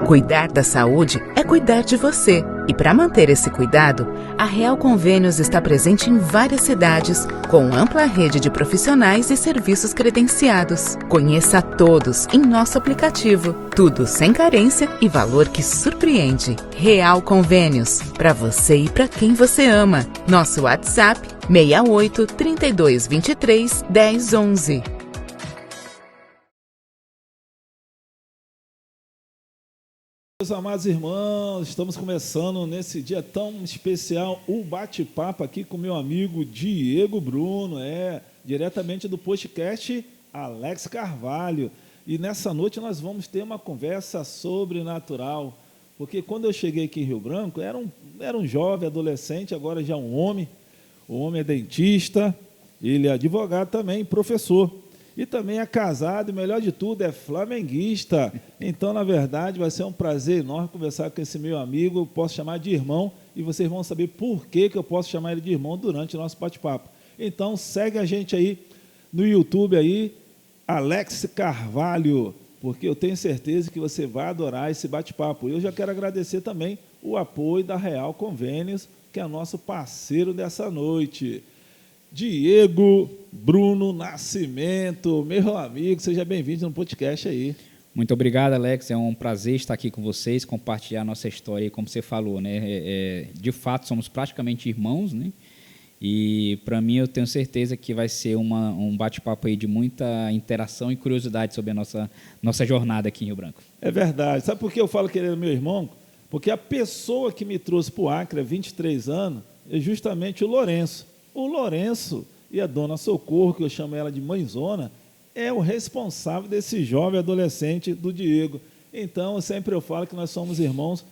Cuidar da saúde é cuidar de você. E para manter esse cuidado, a Real Convênios está presente em várias cidades, com ampla rede de profissionais e serviços credenciados. Conheça todos em nosso aplicativo. Tudo sem carência e valor que surpreende. Real Convênios, para você e para quem você ama. Nosso WhatsApp 68 32 23 10 11. Meus amados irmãos, estamos começando nesse dia tão especial o bate-papo aqui com meu amigo Diego Bruno, diretamente do podcast Alex Carvalho. E nessa noite nós vamos ter uma conversa sobrenatural, porque quando eu cheguei aqui em Rio Branco, era um jovem, adolescente, agora já um homem. O homem é dentista, ele é advogado também, professor. E também é casado, e melhor de tudo, é flamenguista. Então, na verdade, vai ser um prazer enorme conversar com esse meu amigo. Eu posso chamar de irmão, e vocês vão saber por que eu posso chamar ele de irmão durante o nosso bate-papo. Então, segue a gente aí no YouTube, aí, Alex Carvalho, porque eu tenho certeza que você vai adorar esse bate-papo. Eu já quero agradecer também o apoio da Real Convênios, que é nosso parceiro dessa noite. Diego Bruno Nascimento, meu amigo, seja bem-vindo no podcast aí. Muito obrigado, Alex, é um prazer estar aqui com vocês, compartilhar a nossa história, como você falou, né? De fato, somos praticamente irmãos, né? E, para mim, eu tenho certeza que vai ser um bate-papo aí de muita interação e curiosidade sobre a nossa jornada aqui em Rio Branco. É verdade. Sabe por que eu falo que ele é meu irmão? Porque a pessoa que me trouxe para o Acre há 23 anos é justamente o Lourenço. O Lourenço e a dona Socorro, que eu chamo ela de mãezona, é o responsável desse jovem adolescente do Diego. Então, eu falo que nós somos irmãos.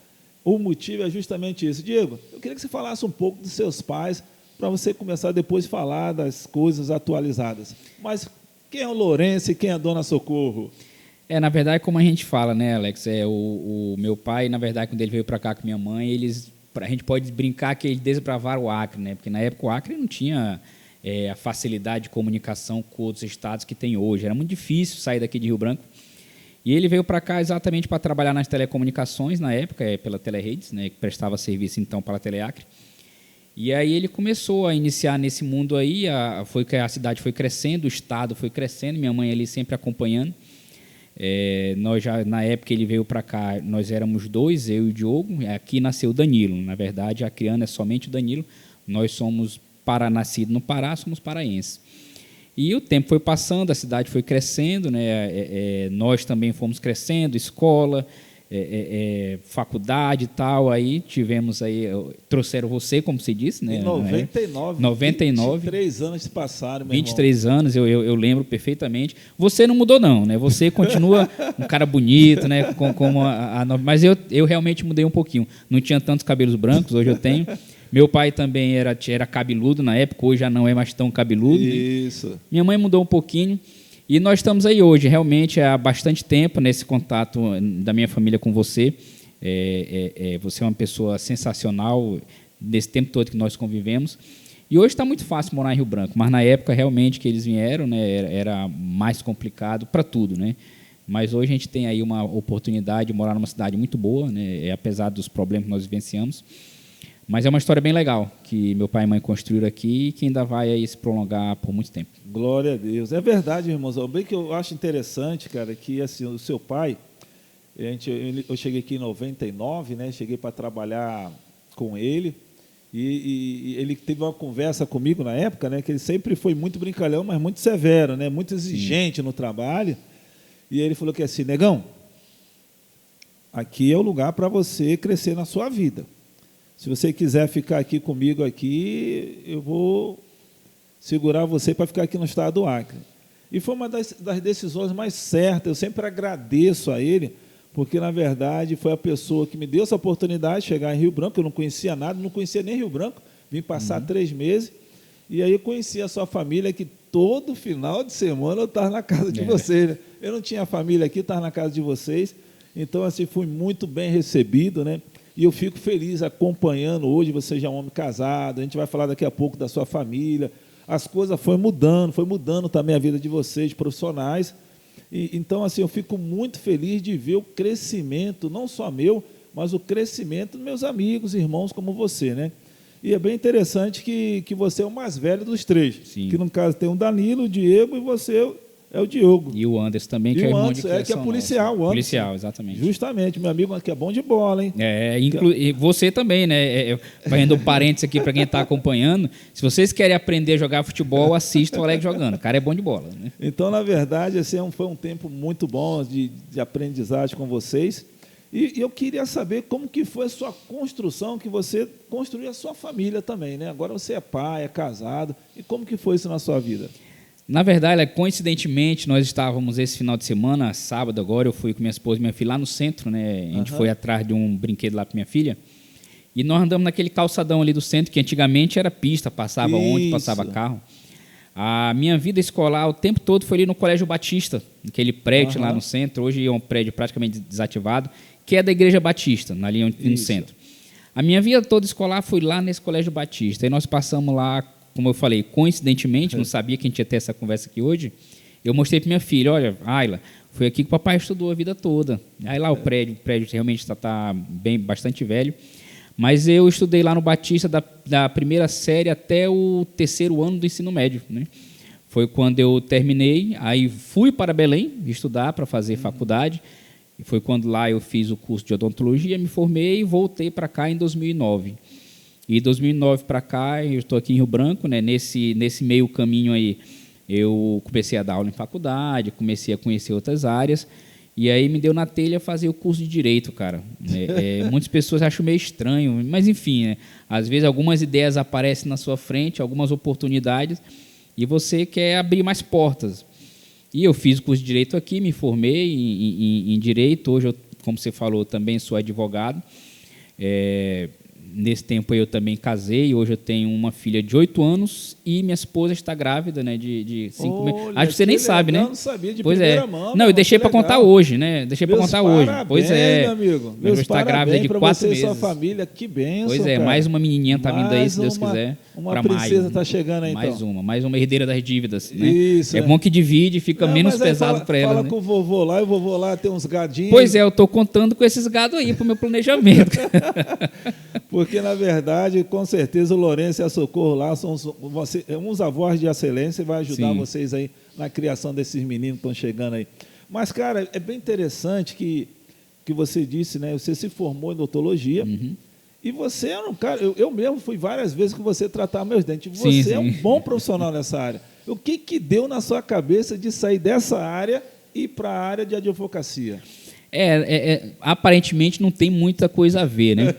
O motivo é justamente isso. Diego, eu queria que você falasse um pouco dos seus pais, para você começar depois a falar das coisas atualizadas. Mas quem é o Lourenço e quem é a dona Socorro? Na verdade, como a gente fala, né, Alex, o meu pai, na verdade, quando ele veio para cá com minha mãe, a gente pode brincar que eles desbravaram o Acre, né? Porque na época o Acre não tinha a facilidade de comunicação com outros estados que tem hoje. Era muito difícil sair daqui de Rio Branco. E ele veio para cá exatamente para trabalhar nas telecomunicações, na época, pela Teleredes, né, que prestava serviço então para a Teleacre. E aí ele começou a iniciar nesse mundo aí, foi que a cidade foi crescendo, o estado foi crescendo, minha mãe ali sempre acompanhando. Nós já, na época ele veio para cá, nós éramos dois, eu e o Diogo. Aqui nasceu o Danilo. Na verdade, a criança é somente o Danilo. Nós somos nascidos no Pará, somos paraenses. E o tempo foi passando, a cidade foi crescendo, né? Nós também fomos crescendo, escola, faculdade e tal. Aí tivemos aí, trouxeram você, como se disse, né? Em 99. 23 anos se passaram, meu 23 irmão. Anos, eu lembro perfeitamente. Você não mudou, não, né? Você continua um cara bonito, né? Mas eu realmente mudei um pouquinho. Não tinha tantos cabelos brancos, hoje eu tenho. Meu pai também era cabeludo na época, hoje já não é mais tão cabeludo. Isso. Né? Minha mãe mudou um pouquinho. E nós estamos aí hoje, realmente, há bastante tempo nesse contato da minha família com você. Você é uma pessoa sensacional nesse tempo todo que nós convivemos. E hoje está muito fácil morar em Rio Branco, mas na época realmente que eles vieram, né, era mais complicado para tudo, né? Mas hoje a gente tem aí uma oportunidade de morar numa cidade muito boa, né, apesar dos problemas que nós vivenciamos. Mas é uma história bem legal, que meu pai e mãe construíram aqui e que ainda vai aí se prolongar por muito tempo. Glória a Deus. É verdade, irmãos. Bem que eu acho interessante, cara, que assim, o seu pai, eu cheguei aqui em 99, né? Cheguei para trabalhar com ele e ele teve uma conversa comigo na época, né? Que ele sempre foi muito brincalhão, mas muito severo, né? Muito exigente no trabalho. E ele falou que assim, negão, aqui é o lugar para você crescer na sua vida. Se você quiser ficar aqui comigo aqui, eu vou segurar você para ficar aqui no estado do Acre. E foi uma das decisões mais certas. Eu sempre agradeço a ele, porque, na verdade, foi a pessoa que me deu essa oportunidade de chegar em Rio Branco. Eu não conhecia nada, não conhecia nem Rio Branco. Vim passar 3 meses. E aí eu conheci a sua família, que todo final de semana eu estava na casa de vocês. Né? Eu não tinha família aqui, estava na casa de vocês. Então, assim, fui muito bem recebido, né? E eu fico feliz acompanhando hoje, você já é um homem casado, a gente vai falar daqui a pouco da sua família. As coisas foi mudando também a vida de vocês, profissionais. Então, assim, eu fico muito feliz de ver o crescimento, não só meu, mas o crescimento dos meus amigos, irmãos como você, né? E é bem interessante que você é o mais velho dos três. Sim. Que, no caso, tem o Danilo, o Diego, e você é o Diogo. E o Anderson também, que é o irmão Anderson, de criação que é policial, nossa. o Anderson. Policial, exatamente. Justamente, meu amigo que é bom de bola, hein? E você também, né? Fazendo parênteses aqui para quem está acompanhando, se vocês querem aprender a jogar futebol, assistam o Alex jogando. O cara é bom de bola, né? Então, na verdade, assim, foi um tempo muito bom de aprendizagem com vocês. E eu queria saber como que foi a sua construção, que você construiu a sua família também, né? Agora você é pai, é casado, e como que foi isso na sua vida? Na verdade, coincidentemente, nós estávamos esse final de semana, sábado agora, eu fui com minha esposa e minha filha lá no centro, né? A gente foi atrás de um brinquedo lá para minha filha, e nós andamos naquele calçadão ali do centro, que antigamente era pista, passava ônibus, passava carro. A minha vida escolar, o tempo todo, foi ali no Colégio Batista, aquele prédio lá no centro, hoje é um prédio praticamente desativado, que é da Igreja Batista, ali no centro. A minha vida toda escolar foi lá nesse Colégio Batista. Aí nós passamos lá, como eu falei, coincidentemente, não sabia que a gente ia ter essa conversa aqui hoje, eu mostrei para minha filha, olha, Ayla, foi aqui que o papai estudou a vida toda. Aí lá o prédio realmente está bastante velho, mas eu estudei lá no Batista da primeira série até o 3º ano do ensino médio, né? Foi quando eu terminei, aí fui para Belém estudar para fazer faculdade. E foi quando lá eu fiz o curso de odontologia, me formei e voltei para cá em 2009. E de 2009 para cá, eu estou aqui em Rio Branco, né? Nesse meio caminho aí, eu comecei a dar aula em faculdade, comecei a conhecer outras áreas, e aí me deu na telha fazer o curso de Direito, cara. Muitas pessoas acham meio estranho, mas enfim, né? Às vezes algumas ideias aparecem na sua frente, algumas oportunidades, e você quer abrir mais portas. E eu fiz o curso de Direito aqui, me formei em Direito. Hoje, eu, como você falou, também sou advogado. Nesse tempo eu também casei. Hoje eu tenho uma filha de 8 anos e minha esposa está grávida, né, de 5 meses. Acho que você nem sabe, né? Não sabia de pois primeira mão. Não, eu deixei para contar hoje, né? Deixei para contar hoje. Pois é. Meu amigo. Meus está grávida de 4 meses. Você e sua família, que bênção, Pois é, cara. mais uma menininha está vindo aí, se Deus quiser. Uma princesa está chegando aí, então. Mais uma herdeira das dívidas, né? Isso, bom que divide, fica menos pesado para ela. Fala com o vovô lá, e o vovô lá tem uns gadinhos. Pois é, eu estou contando com esses gados aí para o meu planejamento. Porque, na verdade, com certeza o Lourenço e a Socorro lá são uns avós de excelência e vai ajudar vocês aí na criação desses meninos que estão chegando aí. Mas, cara, é bem interessante que você disse, né? Você se formou em odontologia e você era um cara... Eu mesmo fui várias vezes com você tratar meus dentes. Você é um bom profissional nessa área. O que deu na sua cabeça de sair dessa área e ir para a área de advocacia? Aparentemente não tem muita coisa a ver, né?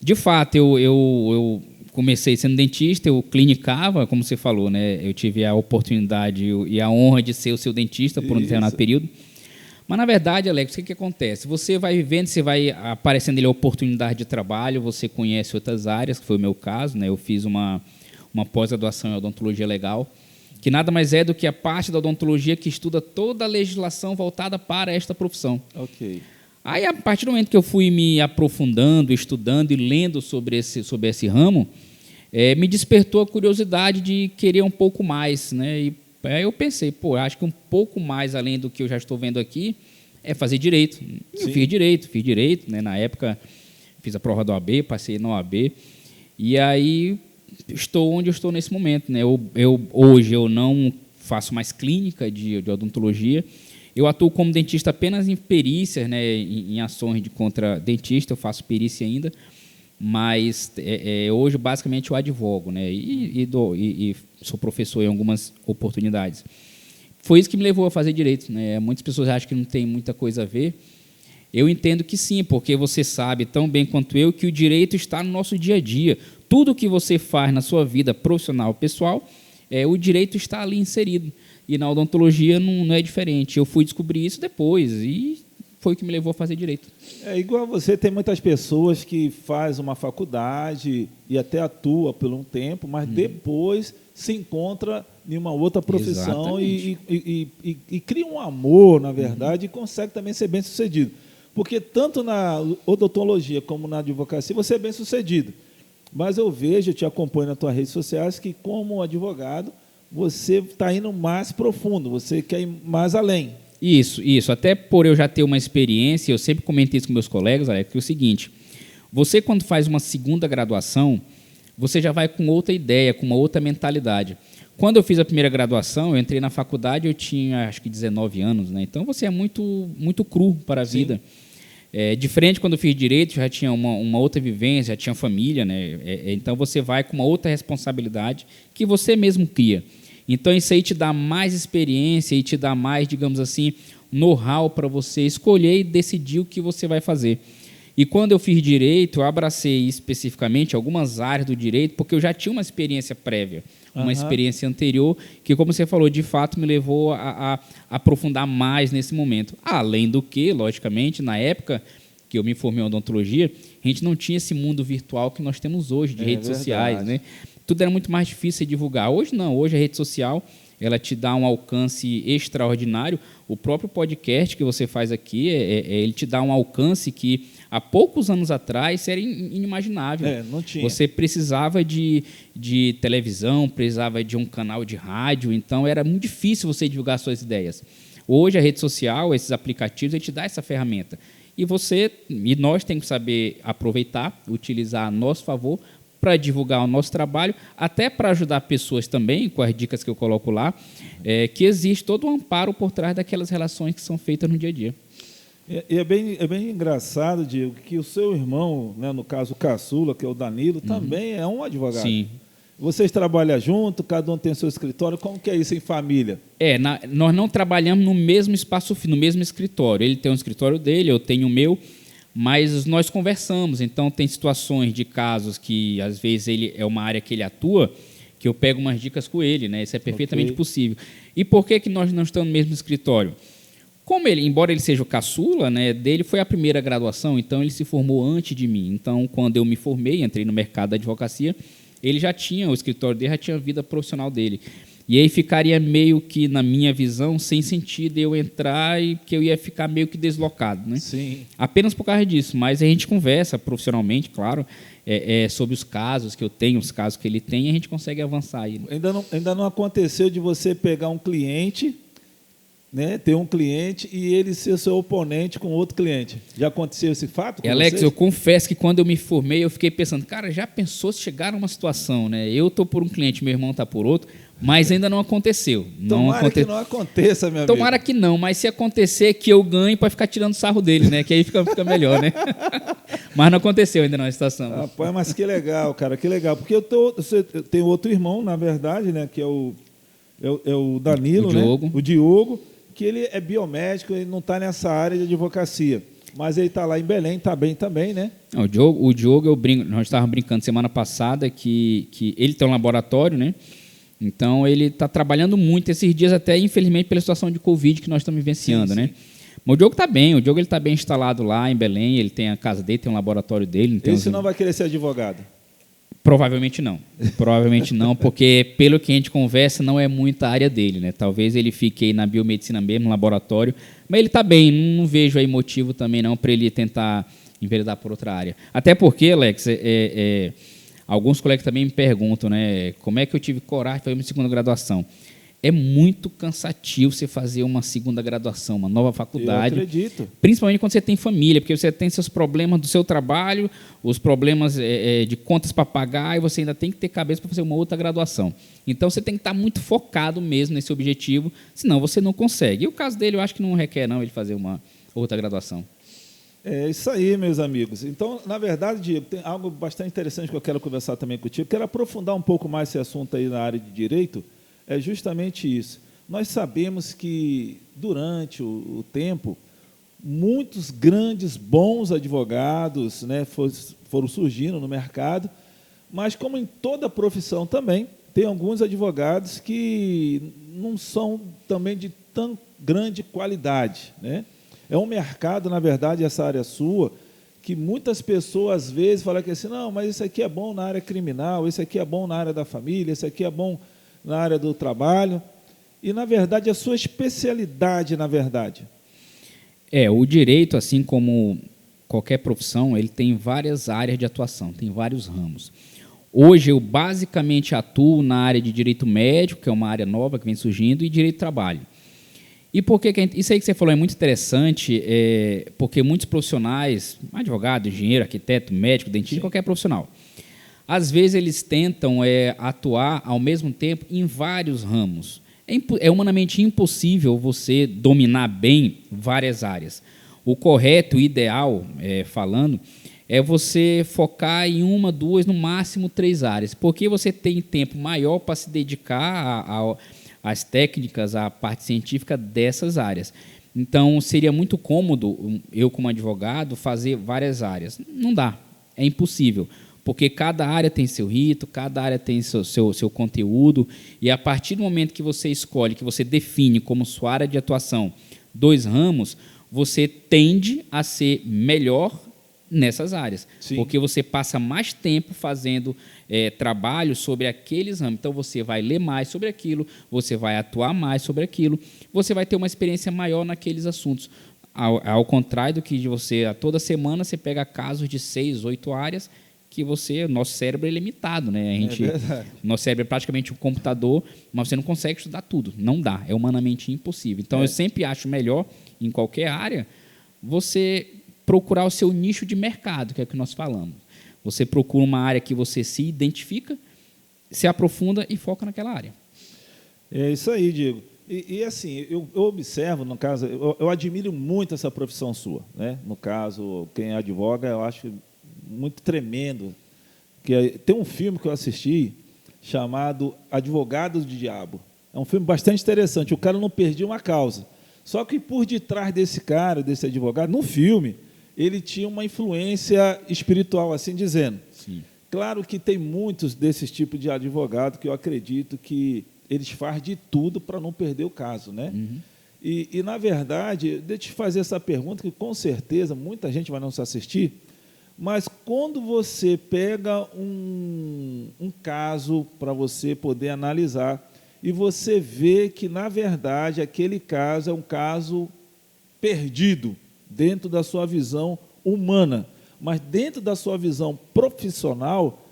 De fato, eu comecei sendo dentista, eu clinicava, como você falou, né? Eu tive a oportunidade e a honra de ser o seu dentista por um determinado período. Mas, na verdade, Alex, o que acontece? Você vai vivendo, você vai aparecendo ali a oportunidade de trabalho, você conhece outras áreas, que foi o meu caso, né? Eu fiz uma pós-graduação em odontologia legal, que nada mais é do que a parte da odontologia que estuda toda a legislação voltada para esta profissão. Ok. Aí, a partir do momento que eu fui me aprofundando, estudando e lendo sobre esse ramo, me despertou a curiosidade de querer um pouco mais, né? E aí eu pensei, acho que um pouco mais além do que eu já estou vendo aqui é fazer Direito. Eu fiz Direito, né? Na época fiz a prova da OAB, passei na OAB, e aí estou onde eu estou nesse momento, né? Hoje eu não faço mais clínica de odontologia. Eu atuo como dentista apenas em perícias, né, em ações contra dentista, eu faço perícia ainda, mas hoje, basicamente, eu advogo, né, e sou professor em algumas oportunidades. Foi isso que me levou a fazer Direito, né? Muitas pessoas acham que não tem muita coisa a ver. Eu entendo que sim, porque você sabe tão bem quanto eu que o direito está no nosso dia a dia. Tudo que você faz na sua vida profissional, pessoal, o direito está ali inserido. E na odontologia não é diferente. Eu fui descobrir isso depois e foi o que me levou a fazer Direito. Igual você, tem muitas pessoas que fazem uma faculdade e até atua por um tempo, mas depois se encontra em uma outra profissão e cria um amor, na verdade, e consegue também ser bem-sucedido. Porque tanto na odontologia como na advocacia você é bem-sucedido. Mas eu vejo, eu te acompanho nas tuas redes sociais, que como advogado você está indo mais profundo, você quer ir mais além. Isso. Até por eu já ter uma experiência, eu sempre comentei isso com meus colegas, Alex, que é o seguinte, você quando faz uma segunda graduação, você já vai com outra ideia, com uma outra mentalidade. Quando eu fiz a primeira graduação, eu entrei na faculdade, eu tinha acho que 19 anos, né? Então você é muito cru para a vida. Diferente quando eu fiz direito, já tinha uma outra vivência, já tinha família, né? Então você vai com uma outra responsabilidade que você mesmo cria. Então isso aí te dá mais experiência e te dá mais, digamos assim, know-how para você escolher e decidir o que você vai fazer. E quando eu fiz direito, eu abracei especificamente algumas áreas do direito, porque eu já tinha uma experiência prévia, uma experiência anterior, que, como você falou, de fato me levou a aprofundar mais nesse momento. Além do que, logicamente, na época que eu me formei em odontologia, a gente não tinha esse mundo virtual que nós temos hoje, de redes sociais, né? Tudo era muito mais difícil de divulgar. Hoje não, hoje a rede social ela te dá um alcance extraordinário. O próprio podcast que você faz aqui, ele te dá um alcance que há poucos anos atrás era inimaginável. Não tinha. Você precisava de televisão, precisava de um canal de rádio, então era muito difícil você divulgar suas ideias. Hoje a rede social, esses aplicativos, ele te dá essa ferramenta. E nós temos que saber aproveitar, utilizar a nosso favor para divulgar o nosso trabalho, até para ajudar pessoas também, com as dicas que eu coloco lá, que existe todo um amparo por trás daquelas relações que são feitas no dia a dia. E é bem engraçado, Diego, que o seu irmão, né, no caso o caçula, que é o Danilo, também é um advogado. Sim. Vocês trabalham junto, cada um tem seu escritório, como que é isso em família? Nós não trabalhamos no mesmo espaço, no mesmo escritório. Ele tem um escritório dele, eu tenho o meu, mas nós conversamos. Então, tem situações de casos que, às vezes, ele é uma área que ele atua, que eu pego umas dicas com ele, né? Isso é perfeitamente possível. E por que nós não estamos no mesmo escritório? Como ele, embora ele seja o caçula, né, dele foi a primeira graduação, então ele se formou antes de mim. Então, quando eu me formei, entrei no mercado da advocacia, ele já tinha, o escritório dele já tinha a vida profissional dele. E aí ficaria meio que, na minha visão, sem sentido eu entrar e que eu ia ficar meio que deslocado, né? Sim. Apenas por causa disso, mas a gente conversa profissionalmente, claro, sobre os casos que eu tenho, os casos que ele tem, e a gente consegue avançar aí. Ainda não aconteceu de você pegar um cliente, né, ter um cliente e ele ser seu oponente com outro cliente. Já aconteceu esse fato com Alex, vocês? eu confesso que quando eu me formei, eu fiquei pensando, cara, já pensou se chegar numa situação, né? Eu estou por um cliente, meu irmão está por outro, mas ainda não aconteceu. Que não aconteça, meu amigo. Tomara que não, mas se acontecer, que eu ganhe para ficar tirando sarro dele, né? Que aí fica melhor, né? Mas não aconteceu ainda na situação. Rapaz, mas que legal, cara, que legal. Porque eu tenho outro irmão, na verdade, né, que é o Danilo, o Diogo. Né? O Diogo, que ele é biomédico, ele não está nessa área de advocacia. Mas ele está lá em Belém, está bem também, né? Não, o Diogo, nós estávamos brincando semana passada que ele tem um laboratório, né? Então, ele está trabalhando muito esses dias, até infelizmente pela situação de Covid que nós estamos vivenciando, sim. Né? Mas o Diogo está bem, está bem instalado lá em Belém, ele tem a casa dele, tem um laboratório dele. Esse não vai querer ser advogado? Provavelmente não, porque pelo que a gente conversa, não é muita área dele, né? Talvez ele fique aí na biomedicina mesmo, no laboratório, mas ele está bem, não vejo aí motivo também não para ele tentar enveredar por outra área. Até porque, Alex, alguns colegas também me perguntam, né, como é que eu tive coragem de fazer uma segunda graduação. É muito cansativo você fazer uma segunda graduação, uma nova faculdade. Eu acredito. Principalmente quando você tem família, porque você tem seus problemas do seu trabalho, os problemas de contas para pagar, e você ainda tem que ter cabeça para fazer uma outra graduação. Então, você tem que estar muito focado mesmo nesse objetivo, senão você não consegue. E o caso dele, eu acho que não requer não ele fazer uma outra graduação. É isso aí, meus amigos. Então, na verdade, Diego, tem algo bastante interessante que eu quero conversar também contigo. Quero aprofundar um pouco mais esse assunto aí na área de direito. É justamente isso. Nós sabemos que, durante o tempo, muitos grandes, bons advogados, né, foram surgindo no mercado, mas, como em toda profissão também, tem alguns advogados que não são também de tão grande qualidade, né? É um mercado, na verdade, essa área sua, que muitas pessoas, às vezes, falam que assim, não, mas isso aqui é bom na área criminal, isso aqui é bom na área da família, isso aqui é bom na área do trabalho, e, na verdade, a sua especialidade, na verdade. O direito, assim como qualquer profissão, ele tem várias áreas de atuação, tem vários ramos. Hoje, eu basicamente atuo na área de direito médico, que é uma área nova que vem surgindo, e direito do trabalho. E por que isso aí que você falou é muito interessante, porque muitos profissionais, advogado, engenheiro, arquiteto, médico, dentista, Sim. qualquer profissional, às vezes eles tentam atuar ao mesmo tempo em vários ramos. É humanamente impossível você dominar bem várias áreas. O correto, o ideal, falando, é você focar em uma, duas, no máximo 3 áreas, porque você tem tempo maior para se dedicar às técnicas, à parte científica dessas áreas. Então, seria muito cômodo, eu como advogado, fazer várias áreas. Não dá, é impossível, porque cada área tem seu rito, cada área tem seu conteúdo, e a partir do momento que você escolhe, que você define como sua área de atuação 2 ramos, você tende a ser melhor nessas áreas, Sim. porque você passa mais tempo fazendo trabalho sobre aqueles ramos. Então, você vai ler mais sobre aquilo, você vai atuar mais sobre aquilo, você vai ter uma experiência maior naqueles assuntos. Ao contrário do que você, toda semana, você pega casos de 6, 8 áreas, que nosso cérebro é limitado, né? Nosso cérebro é praticamente um computador, mas você não consegue estudar tudo, não dá, é humanamente impossível. Então, eu sempre acho melhor, em qualquer área, você procurar o seu nicho de mercado, que é o que nós falamos. Você procura uma área que você se identifica, se aprofunda e foca naquela área. É isso aí, Diego. E assim, eu observo, no caso, eu admiro muito essa profissão sua, né? No caso, quem advoga, eu acho muito tremendo. Tem um filme que eu assisti chamado Advogados do Diabo. É um filme bastante interessante. O cara não perdia uma causa. Só que por detrás desse cara, desse advogado, no filme, ele tinha uma influência espiritual, assim dizendo. Sim. Claro que tem muitos desses tipos de advogado que eu acredito que eles fazem de tudo para não perder o caso, né? Uhum. E, na verdade, deixa eu te fazer essa pergunta, que com certeza muita gente vai não se assistir, mas quando você pega um caso para você poder analisar e você vê que, na verdade, aquele caso é um caso perdido dentro da sua visão humana, mas dentro da sua visão profissional,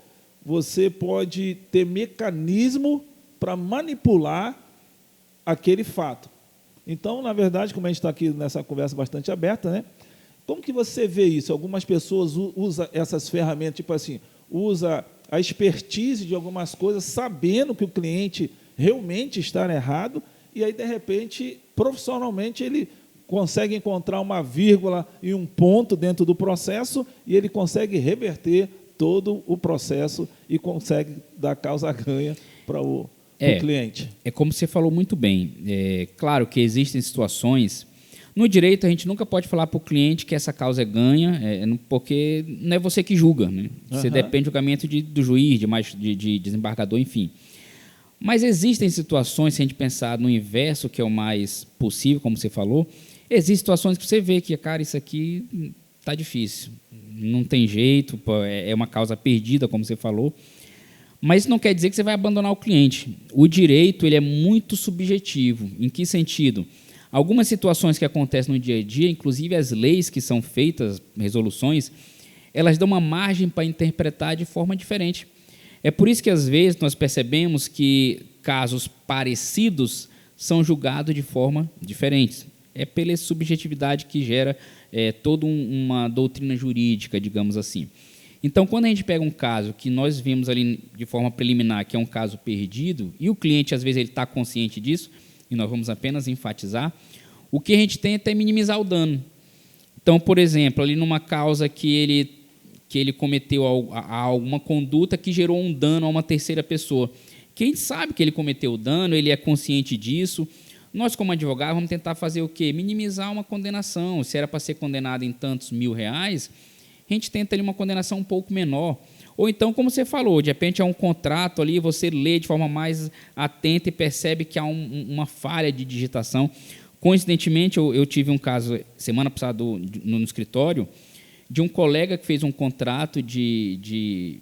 você pode ter mecanismo para manipular aquele fato. Então, na verdade, como a gente está aqui nessa conversa bastante aberta, né? Como que você vê isso? Algumas pessoas usam essas ferramentas, tipo assim, usa a expertise de algumas coisas, sabendo que o cliente realmente está errado, e aí, de repente, profissionalmente, ele consegue encontrar uma vírgula e um ponto dentro do processo, e ele consegue reverter todo o processo e consegue dar causa-ganha para o cliente. É como você falou muito bem. Claro que existem situações. No direito, a gente nunca pode falar para o cliente que essa causa é ganha, porque não é você que julga, né? Você depende do julgamento do juiz, de desembargador, enfim. Mas existem situações, se a gente pensar no inverso, que é o mais possível, como você falou, existem situações que você vê que, cara, isso aqui está difícil, não tem jeito, é uma causa perdida, como você falou. Mas isso não quer dizer que você vai abandonar o cliente. O direito ele é muito subjetivo. Em que sentido? Algumas situações que acontecem no dia a dia, inclusive as leis que são feitas, resoluções, elas dão uma margem para interpretar de forma diferente. É por isso que, às vezes, nós percebemos que casos parecidos são julgados de forma diferente. É pela subjetividade que gera toda uma doutrina jurídica, digamos assim. Então, quando a gente pega um caso que nós vimos ali de forma preliminar, que é um caso perdido, e o cliente, às vezes, ele está consciente disso, e nós vamos apenas enfatizar, o que a gente tenta é minimizar o dano. Então, por exemplo, ali numa causa que ele cometeu alguma conduta que gerou um dano a uma terceira pessoa. Quem sabe que ele cometeu o dano, ele é consciente disso. Nós, como advogado, vamos tentar fazer o quê? Minimizar uma condenação. Se era para ser condenado em tantos R$1.000, a gente tenta ali uma condenação um pouco menor. Ou então, como você falou, de repente há um contrato ali, você lê de forma mais atenta e percebe que há uma falha de digitação. Coincidentemente, eu tive um caso, semana passada, no escritório, de um colega que fez um contrato de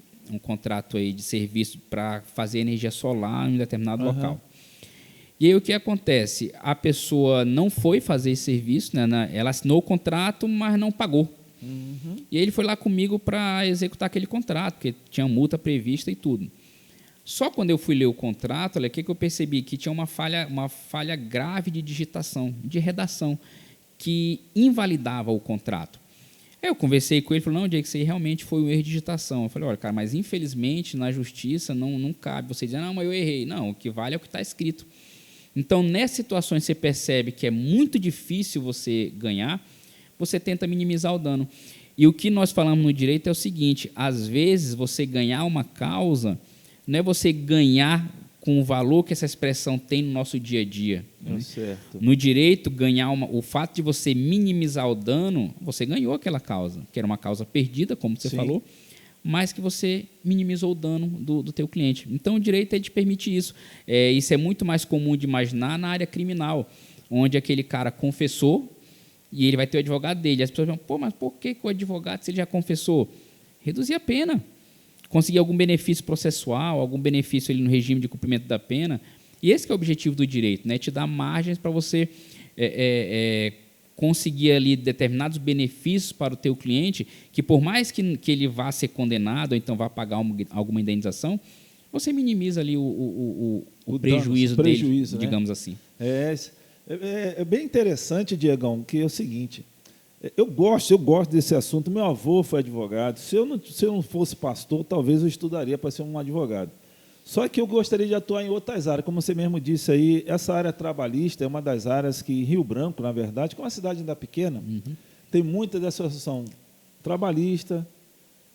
serviço para fazer energia solar em um determinado local. E aí o que acontece? A pessoa não foi fazer esse serviço, né? Ela assinou o contrato, mas não pagou. E aí ele foi lá comigo para executar aquele contrato, porque tinha multa prevista e tudo. Só quando eu fui ler o contrato, olha, que eu percebi que tinha uma falha grave de digitação, de redação, que invalidava o contrato. Aí eu conversei com ele, ele falou, não, Diego, isso aí realmente foi um erro de digitação. Eu falei, olha, cara, mas infelizmente na justiça não cabe você dizer, não, mas eu errei. Não, o que vale é o que está escrito. Então, nessas situações você percebe que é muito difícil você ganhar, você tenta minimizar o dano. E o que nós falamos no direito é o seguinte, às vezes você ganhar uma causa não é você ganhar com o valor que essa expressão tem no nosso dia a dia. Né? Certo. No direito, o fato de você minimizar o dano, você ganhou aquela causa, que era uma causa perdida, como você falou, mas que você minimizou o dano do teu cliente. Então, o direito te permite isso. Isso é muito mais comum de imaginar na área criminal, onde aquele cara confessou e ele vai ter o advogado dele. As pessoas vão, pô, mas por que o advogado, se ele já confessou? Reduzir a pena. Conseguir algum benefício processual, algum benefício ali no regime de cumprimento da pena. E esse que é o objetivo do direito, né? Te dar margens para você conseguir ali determinados benefícios para o teu cliente, que por mais que ele vá ser condenado, ou então vá pagar alguma indenização, você minimiza ali o prejuízo dele, né? Digamos assim. É bem interessante, Diegão, que é o seguinte... Eu gosto desse assunto. Meu avô foi advogado. Se eu não fosse pastor, talvez eu estudaria para ser um advogado. Só que eu gostaria de atuar em outras áreas. Como você mesmo disse aí, essa área trabalhista é uma das áreas que Rio Branco, na verdade, que é uma cidade ainda pequena, tem muita dessa associação trabalhista.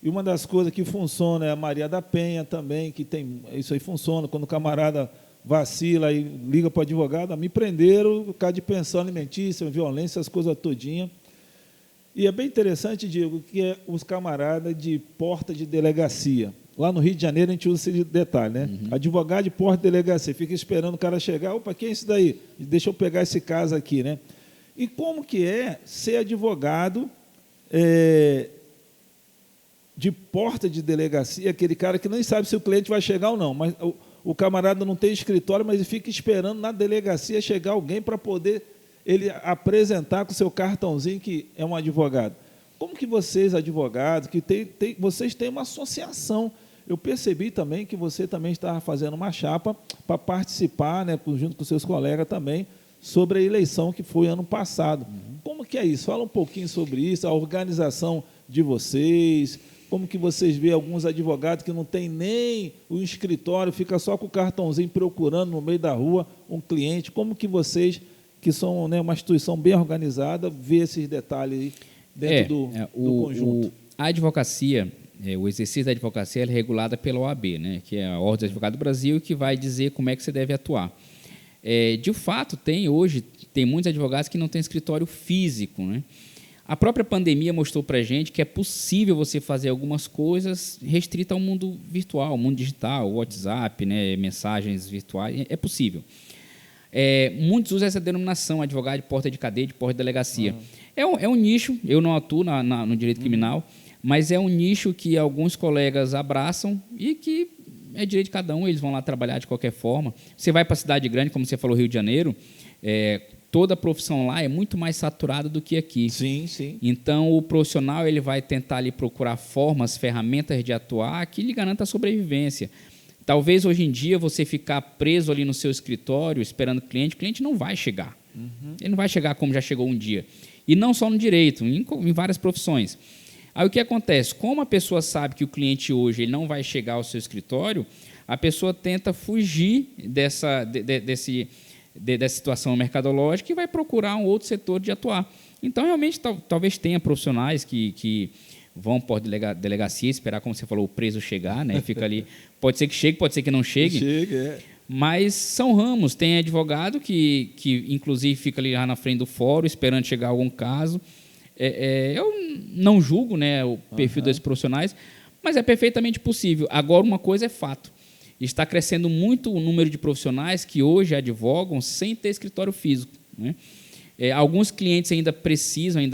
E uma das coisas que funciona é a Maria da Penha também, que tem isso aí funciona. Quando o camarada vacila e liga para o advogado, me prenderam por causa de pensão alimentícia, violência, as coisas todinhas. E é bem interessante, Diego, que é os camaradas de porta de delegacia. Lá no Rio de Janeiro a gente usa esse detalhe, né? Advogado de porta de delegacia, fica esperando o cara chegar. Opa, quem é isso daí? Deixa eu pegar esse caso aqui, né? E como que é ser advogado de porta de delegacia, aquele cara que nem sabe se o cliente vai chegar ou não, mas o camarada não tem escritório, mas ele fica esperando na delegacia chegar alguém para poder... ele apresentar com o seu cartãozinho que é um advogado. Como que vocês, advogados, que vocês têm uma associação, eu percebi também que você também estava fazendo uma chapa para participar, né, junto com seus colegas também, sobre a eleição que foi ano passado. Como que é isso? Fala um pouquinho sobre isso, a organização de vocês, como que vocês veem alguns advogados que não têm nem o escritório, fica só com o cartãozinho procurando no meio da rua um cliente, como que vocês... que são, né, uma instituição bem organizada, ver esses detalhes aí dentro do conjunto. A advocacia, o exercício da advocacia é regulada pela OAB, né, que é a Ordem dos Advogados do Brasil, que vai dizer como é que você deve atuar. De fato, hoje tem muitos advogados que não têm escritório físico, né? A própria pandemia mostrou para a gente que é possível você fazer algumas coisas restritas ao mundo virtual, ao mundo digital, WhatsApp, né, mensagens virtuais, é possível. Muitos usam essa denominação, advogado de porta de cadeia, de porta de delegacia. É um nicho, eu não atuo no direito criminal, mas é um nicho que alguns colegas abraçam e que é direito de cada um, eles vão lá trabalhar de qualquer forma. Você vai para a cidade grande, como você falou, Rio de Janeiro, toda a profissão lá é muito mais saturada do que aqui. Sim, sim. Então, o profissional ele vai tentar ali procurar formas, ferramentas de atuar que lhe garanta a sobrevivência. Talvez hoje em dia você ficar preso ali no seu escritório esperando o cliente não vai chegar. Ele não vai chegar como já chegou um dia. E não só no direito, em várias profissões. Aí o que acontece? Como a pessoa sabe que o cliente hoje ele não vai chegar ao seu escritório, a pessoa tenta fugir dessa situação mercadológica e vai procurar um outro setor de atuar. Então, realmente, talvez tenha profissionais que vão por delegacia, esperar, como você falou, o preso chegar, né? Fica ali, pode ser que chegue, pode ser que não chegue. Mas são ramos, tem advogado que inclusive fica ali na frente do fórum, esperando chegar algum caso. Eu não julgo, né, o perfil desses profissionais, mas é perfeitamente possível. Agora, uma coisa é fato, está crescendo muito o número de profissionais que hoje advogam sem ter escritório físico, né? Alguns clientes ainda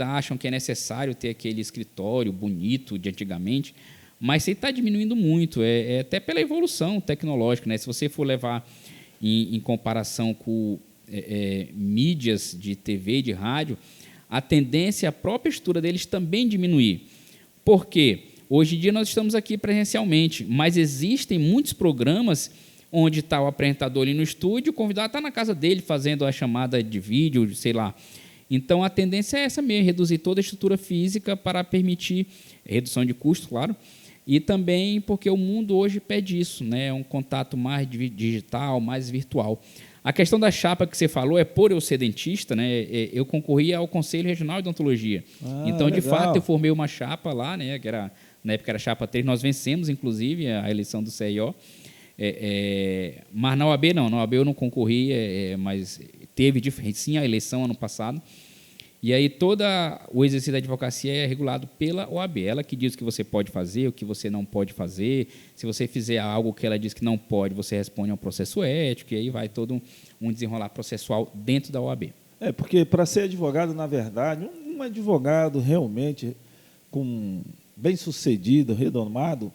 acham que é necessário ter aquele escritório bonito de antigamente, mas isso está diminuindo muito, até pela evolução tecnológica, né? Se você for levar em comparação com mídias de TV e de rádio, a tendência é a própria estrutura deles também diminuir. Por quê? Hoje em dia nós estamos aqui presencialmente, mas existem muitos programas onde está o apresentador ali no estúdio, o convidado está na casa dele fazendo a chamada de vídeo, sei lá. Então, a tendência é essa mesmo, reduzir toda a estrutura física para permitir redução de custo, claro, e também porque o mundo hoje pede isso, né? Um contato mais digital, mais virtual. A questão da chapa que você falou é por eu ser dentista, né? Eu concorri ao Conselho Regional de Odontologia. Então, de fato, eu formei uma chapa lá, né? Que era, na época era chapa 3, nós vencemos, inclusive, a eleição do CIO. Mas na OAB não, na OAB eu não concorri, mas teve sim a eleição ano passado. E aí todo o exercício da advocacia é regulado pela OAB. Ela que diz o que você pode fazer, o que você não pode fazer. Se você fizer algo que ela diz que não pode, você responde a um processo ético, e aí vai todo um desenrolar processual dentro da OAB. Porque para ser advogado, na verdade, um advogado realmente bem-sucedido, renomado,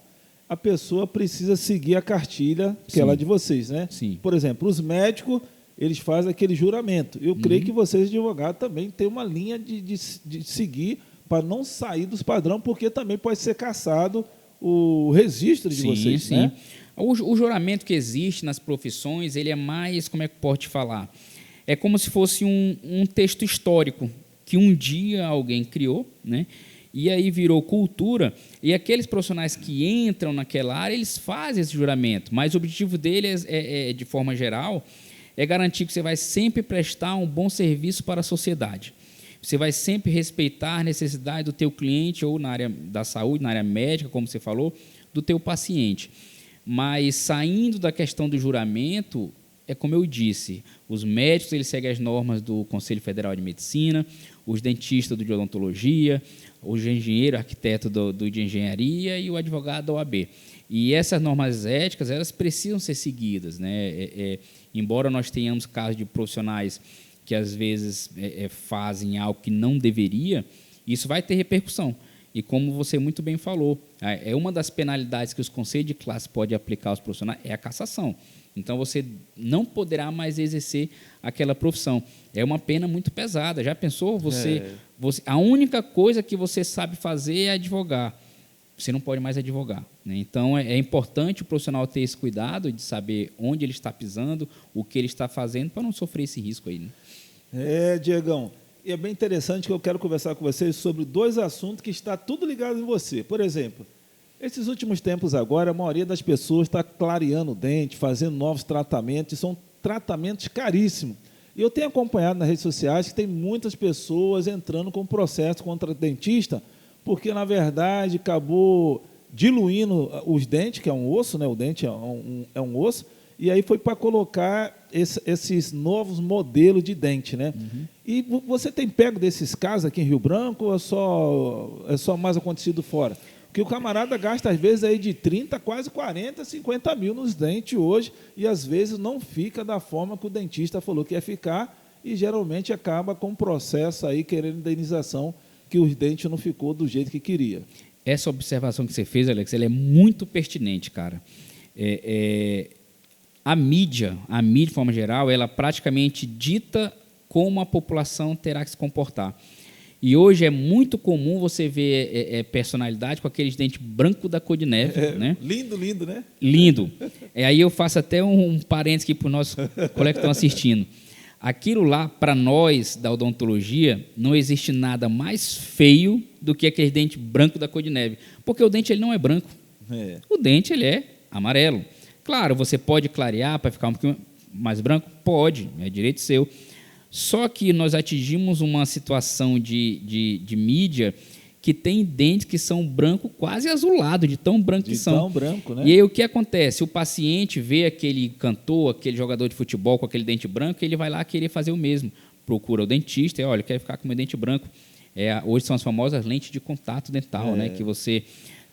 a pessoa precisa seguir a cartilha que é lá de vocês, né? Sim. Por exemplo, os médicos, eles fazem aquele juramento. Eu creio que vocês, advogados, também têm uma linha de seguir para não sair dos padrões, porque também pode ser cassado o registro de vocês, sim. Né? O juramento que existe nas profissões, ele é mais, como é que pode falar? É como se fosse um texto histórico que um dia alguém criou, né? E aí virou cultura, e aqueles profissionais que entram naquela área, eles fazem esse juramento, mas o objetivo deles de forma geral, é garantir que você vai sempre prestar um bom serviço para a sociedade. Você vai sempre respeitar a necessidade do teu cliente, ou na área da saúde, na área médica, como você falou, do teu paciente. Mas, saindo da questão do juramento, é como eu disse, os médicos eles seguem as normas do Conselho Federal de Medicina, os dentistas de odontologia, o engenheiro, arquiteto de engenharia e o advogado da OAB. E essas normas éticas, elas precisam ser seguidas, né? Embora nós tenhamos casos de profissionais que, às vezes, fazem algo que não deveria, isso vai ter repercussão. E como você muito bem falou, uma das penalidades que os conselhos de classe podem aplicar aos profissionais é a cassação. Então, você não poderá mais exercer aquela profissão. É uma pena muito pesada. Já pensou? A única coisa que você sabe fazer é advogar. Você não pode mais advogar, né? Então, é importante o profissional ter esse cuidado de saber onde ele está pisando, o que ele está fazendo, para não sofrer esse risco aí, né? Diegão, e é bem interessante que eu quero conversar com vocês sobre 2 assuntos que está tudo ligado em você. Por exemplo, esses últimos tempos agora, a maioria das pessoas está clareando o dente, fazendo novos tratamentos, e são tratamentos caríssimos. E eu tenho acompanhado nas redes sociais que tem muitas pessoas entrando com processo contra o dentista, porque, na verdade, acabou diluindo os dentes, que é um osso, né? O dente é um osso, e aí foi para colocar esses novos modelos de dente, né? E você tem pego desses casos aqui em Rio Branco, ou é só mais acontecido fora? Porque o camarada gasta, às vezes, aí de 30, quase 40, 50 mil nos dentes hoje, e, às vezes, não fica da forma que o dentista falou que ia ficar, e, geralmente, acaba com um processo aí querendo indenização, que os dentes não ficou do jeito que queria. Essa observação que você fez, Alex, ela é muito pertinente, cara. A mídia, de forma geral, ela praticamente dita como a população terá que se comportar. E hoje é muito comum você ver personalidade com aqueles dentes brancos da cor de neve. Né? Lindo, né? Lindo. Aí eu faço até um parênteses aqui para os nossos colegas que estão assistindo. Aquilo lá, para nós, da odontologia, não existe nada mais feio do que aquele dente branco da cor de neve. Porque o dente ele não é branco. O dente ele é amarelo. Claro, você pode clarear para ficar um pouquinho mais branco? Pode, é direito seu. Só que nós atingimos uma situação de mídia que tem dentes que são branco quase azulado, de tão branco que são. De tão branco, né? E aí o que acontece? O paciente vê aquele cantor, aquele jogador de futebol com aquele dente branco, ele vai lá querer fazer o mesmo. Procura o dentista e, olha, eu quero ficar com o meu dente branco. Hoje são as famosas lentes de contato dental, né? Que você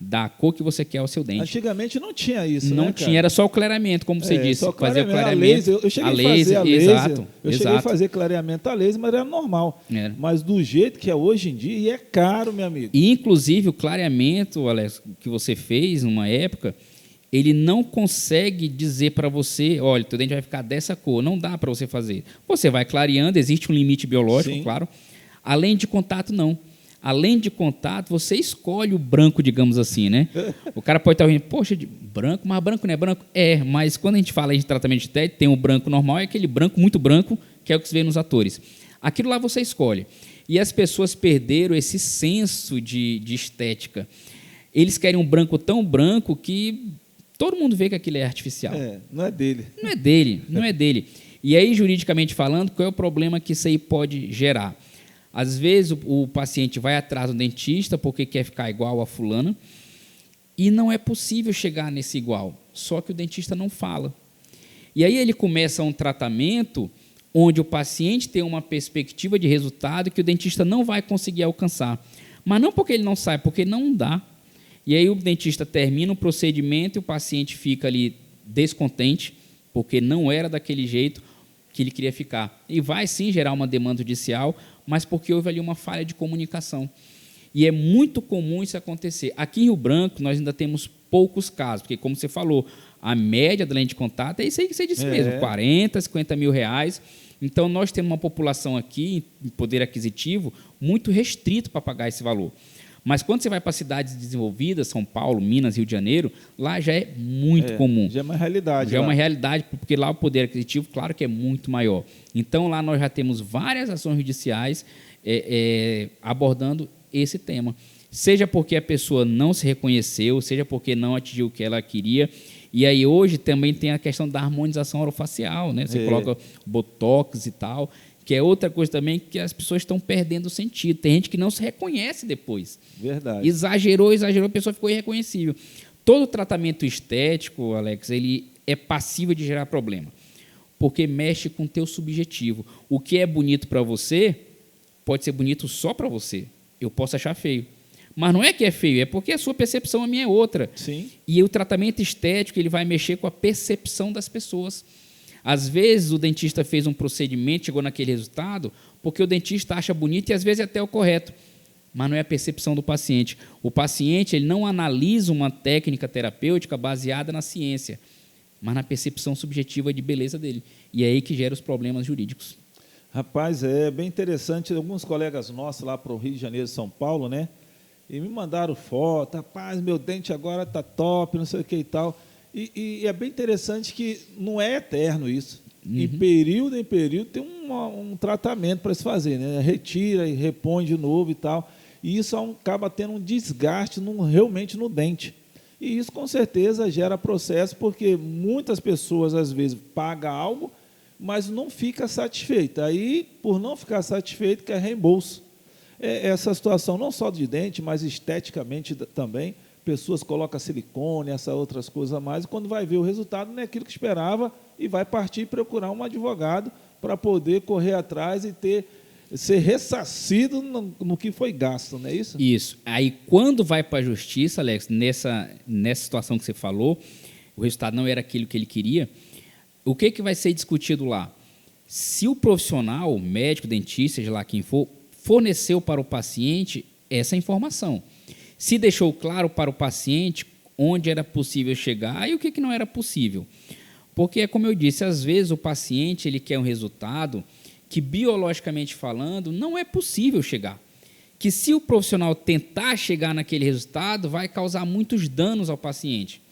dá a cor que você quer ao seu dente. Antigamente não tinha isso, não tinha, era só o clareamento, como você disse. Só fazer o clareamento. A laser, eu cheguei a fazer a laser. Exato. Cheguei a fazer clareamento a laser, mas era normal. Mas do jeito que é hoje em dia, e é caro, meu amigo. E, inclusive, o clareamento, Alex, que você fez numa época, ele não consegue dizer para você, olha, teu dente vai ficar dessa cor. Não dá para você fazer. Você vai clareando, existe um limite biológico, claro. Além de contato, não. além de contato, você escolhe o branco, digamos assim, né? O cara pode estar ouvindo, poxa, branco, mas branco não é branco? É, mas quando a gente fala de tratamento estético, tem o branco normal, é aquele branco muito branco, que é o que se vê nos atores. Aquilo lá você escolhe. E as pessoas perderam esse senso de estética. Eles querem um branco tão branco que todo mundo vê que aquilo é artificial. Não é dele. Não é dele. E aí, juridicamente falando, qual é o problema que isso aí pode gerar? Às vezes, o paciente vai atrás do dentista porque quer ficar igual a fulana e não é possível chegar nesse igual, só que o dentista não fala. E aí ele começa um tratamento onde o paciente tem uma perspectiva de resultado que o dentista não vai conseguir alcançar. Mas não porque ele não sabe, porque não dá. E aí o dentista termina o procedimento e o paciente fica ali descontente, porque não era daquele jeito que ele queria ficar. E vai sim gerar uma demanda judicial, mas porque houve ali uma falha de comunicação. E é muito comum isso acontecer. Aqui em Rio Branco, nós ainda temos poucos casos, porque, como você falou, a média da lente de contato é isso aí que você disse mesmo, 40, 50 mil reais. Então, nós temos uma população aqui, em poder aquisitivo, muito restrito para pagar esse valor. Mas quando você vai para cidades desenvolvidas, São Paulo, Minas, Rio de Janeiro, lá já é muito comum. Já é uma realidade. Já é uma realidade, porque lá o poder aquisitivo, claro que é muito maior. Então, lá nós já temos várias ações judiciais abordando esse tema. Seja porque a pessoa não se reconheceu, seja porque não atingiu o que ela queria. E aí hoje também tem a questão da harmonização orofacial, né? Você coloca botox e tal, que é outra coisa também que as pessoas estão perdendo o sentido. Tem gente que não se reconhece depois. Verdade. Exagerou, a pessoa ficou irreconhecível. Todo tratamento estético, Alex, ele é passível de gerar problema, porque mexe com o teu subjetivo. O que é bonito para você pode ser bonito só para você. Eu posso achar feio. Mas não é que é feio, é porque a sua percepção, a minha é outra. Sim. E o tratamento estético ele vai mexer com a percepção das pessoas. Às vezes o dentista fez um procedimento, chegou naquele resultado, porque o dentista acha bonito e às vezes até o correto, mas não é a percepção do paciente. O paciente ele não analisa uma técnica terapêutica baseada na ciência, mas na percepção subjetiva de beleza dele. E é aí que gera os problemas jurídicos. Rapaz, é bem interessante. Alguns colegas nossos lá para o Rio de Janeiro e São Paulo, né? E me mandaram foto, rapaz, meu dente agora está top, não sei o que e tal. E é bem interessante que não é eterno isso. Em período em período tem um tratamento para se fazer, né? Retira e repõe de novo e tal. E isso acaba tendo um desgaste realmente no dente. E isso com certeza gera processo, porque muitas pessoas às vezes pagam algo, mas não fica satisfeita. Aí, por não ficar satisfeito, quer reembolso. Essa situação não só de dente, mas esteticamente também. Pessoas colocam silicone, essas outras coisas a mais, e quando vai ver o resultado não é aquilo que esperava e vai partir procurar um advogado para poder correr atrás e ser ressarcido no que foi gasto, não é isso? Isso. Aí, quando vai para a justiça, Alex, nessa situação que você falou, o resultado não era aquilo que ele queria, o que vai ser discutido lá? Se o profissional, médico, dentista, seja lá quem for, forneceu para o paciente essa informação. Se deixou claro para o paciente onde era possível chegar e o que não era possível. Porque, como eu disse, às vezes o paciente ele quer um resultado que, biologicamente falando, não é possível chegar. Que se o profissional tentar chegar naquele resultado, vai causar muitos danos ao paciente.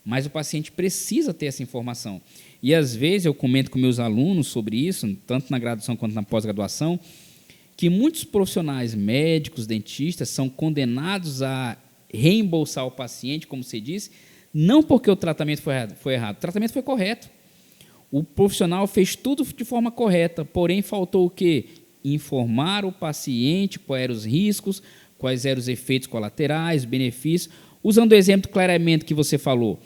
Mas o paciente precisa ter essa informação. E, às vezes, eu comento com meus alunos sobre isso, tanto na graduação quanto na pós-graduação, que muitos profissionais médicos, dentistas, são condenados a reembolsar o paciente, como você disse, não porque o tratamento foi errado, o tratamento foi correto. O profissional fez tudo de forma correta, porém faltou o quê? Informar o paciente quais eram os riscos, quais eram os efeitos colaterais, benefícios, usando o exemplo claramente que você falou.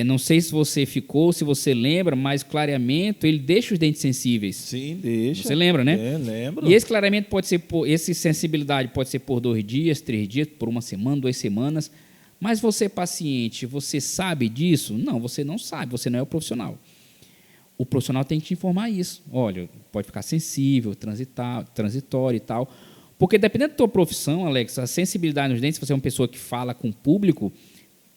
Não sei se você se você lembra, mas clareamento, ele deixa os dentes sensíveis. Sim, deixa. Você lembra, né? Lembro. E esse clareamento pode ser essa sensibilidade pode ser por 2 dias, 3 dias, por 1 semana, 2 semanas. Mas você, paciente, você sabe disso? Não, você não sabe, você não é o profissional. O profissional tem que te informar isso. Olha, pode ficar sensível, transitório e tal. Porque dependendo da tua profissão, Alex, a sensibilidade nos dentes, se você é uma pessoa que fala com o público,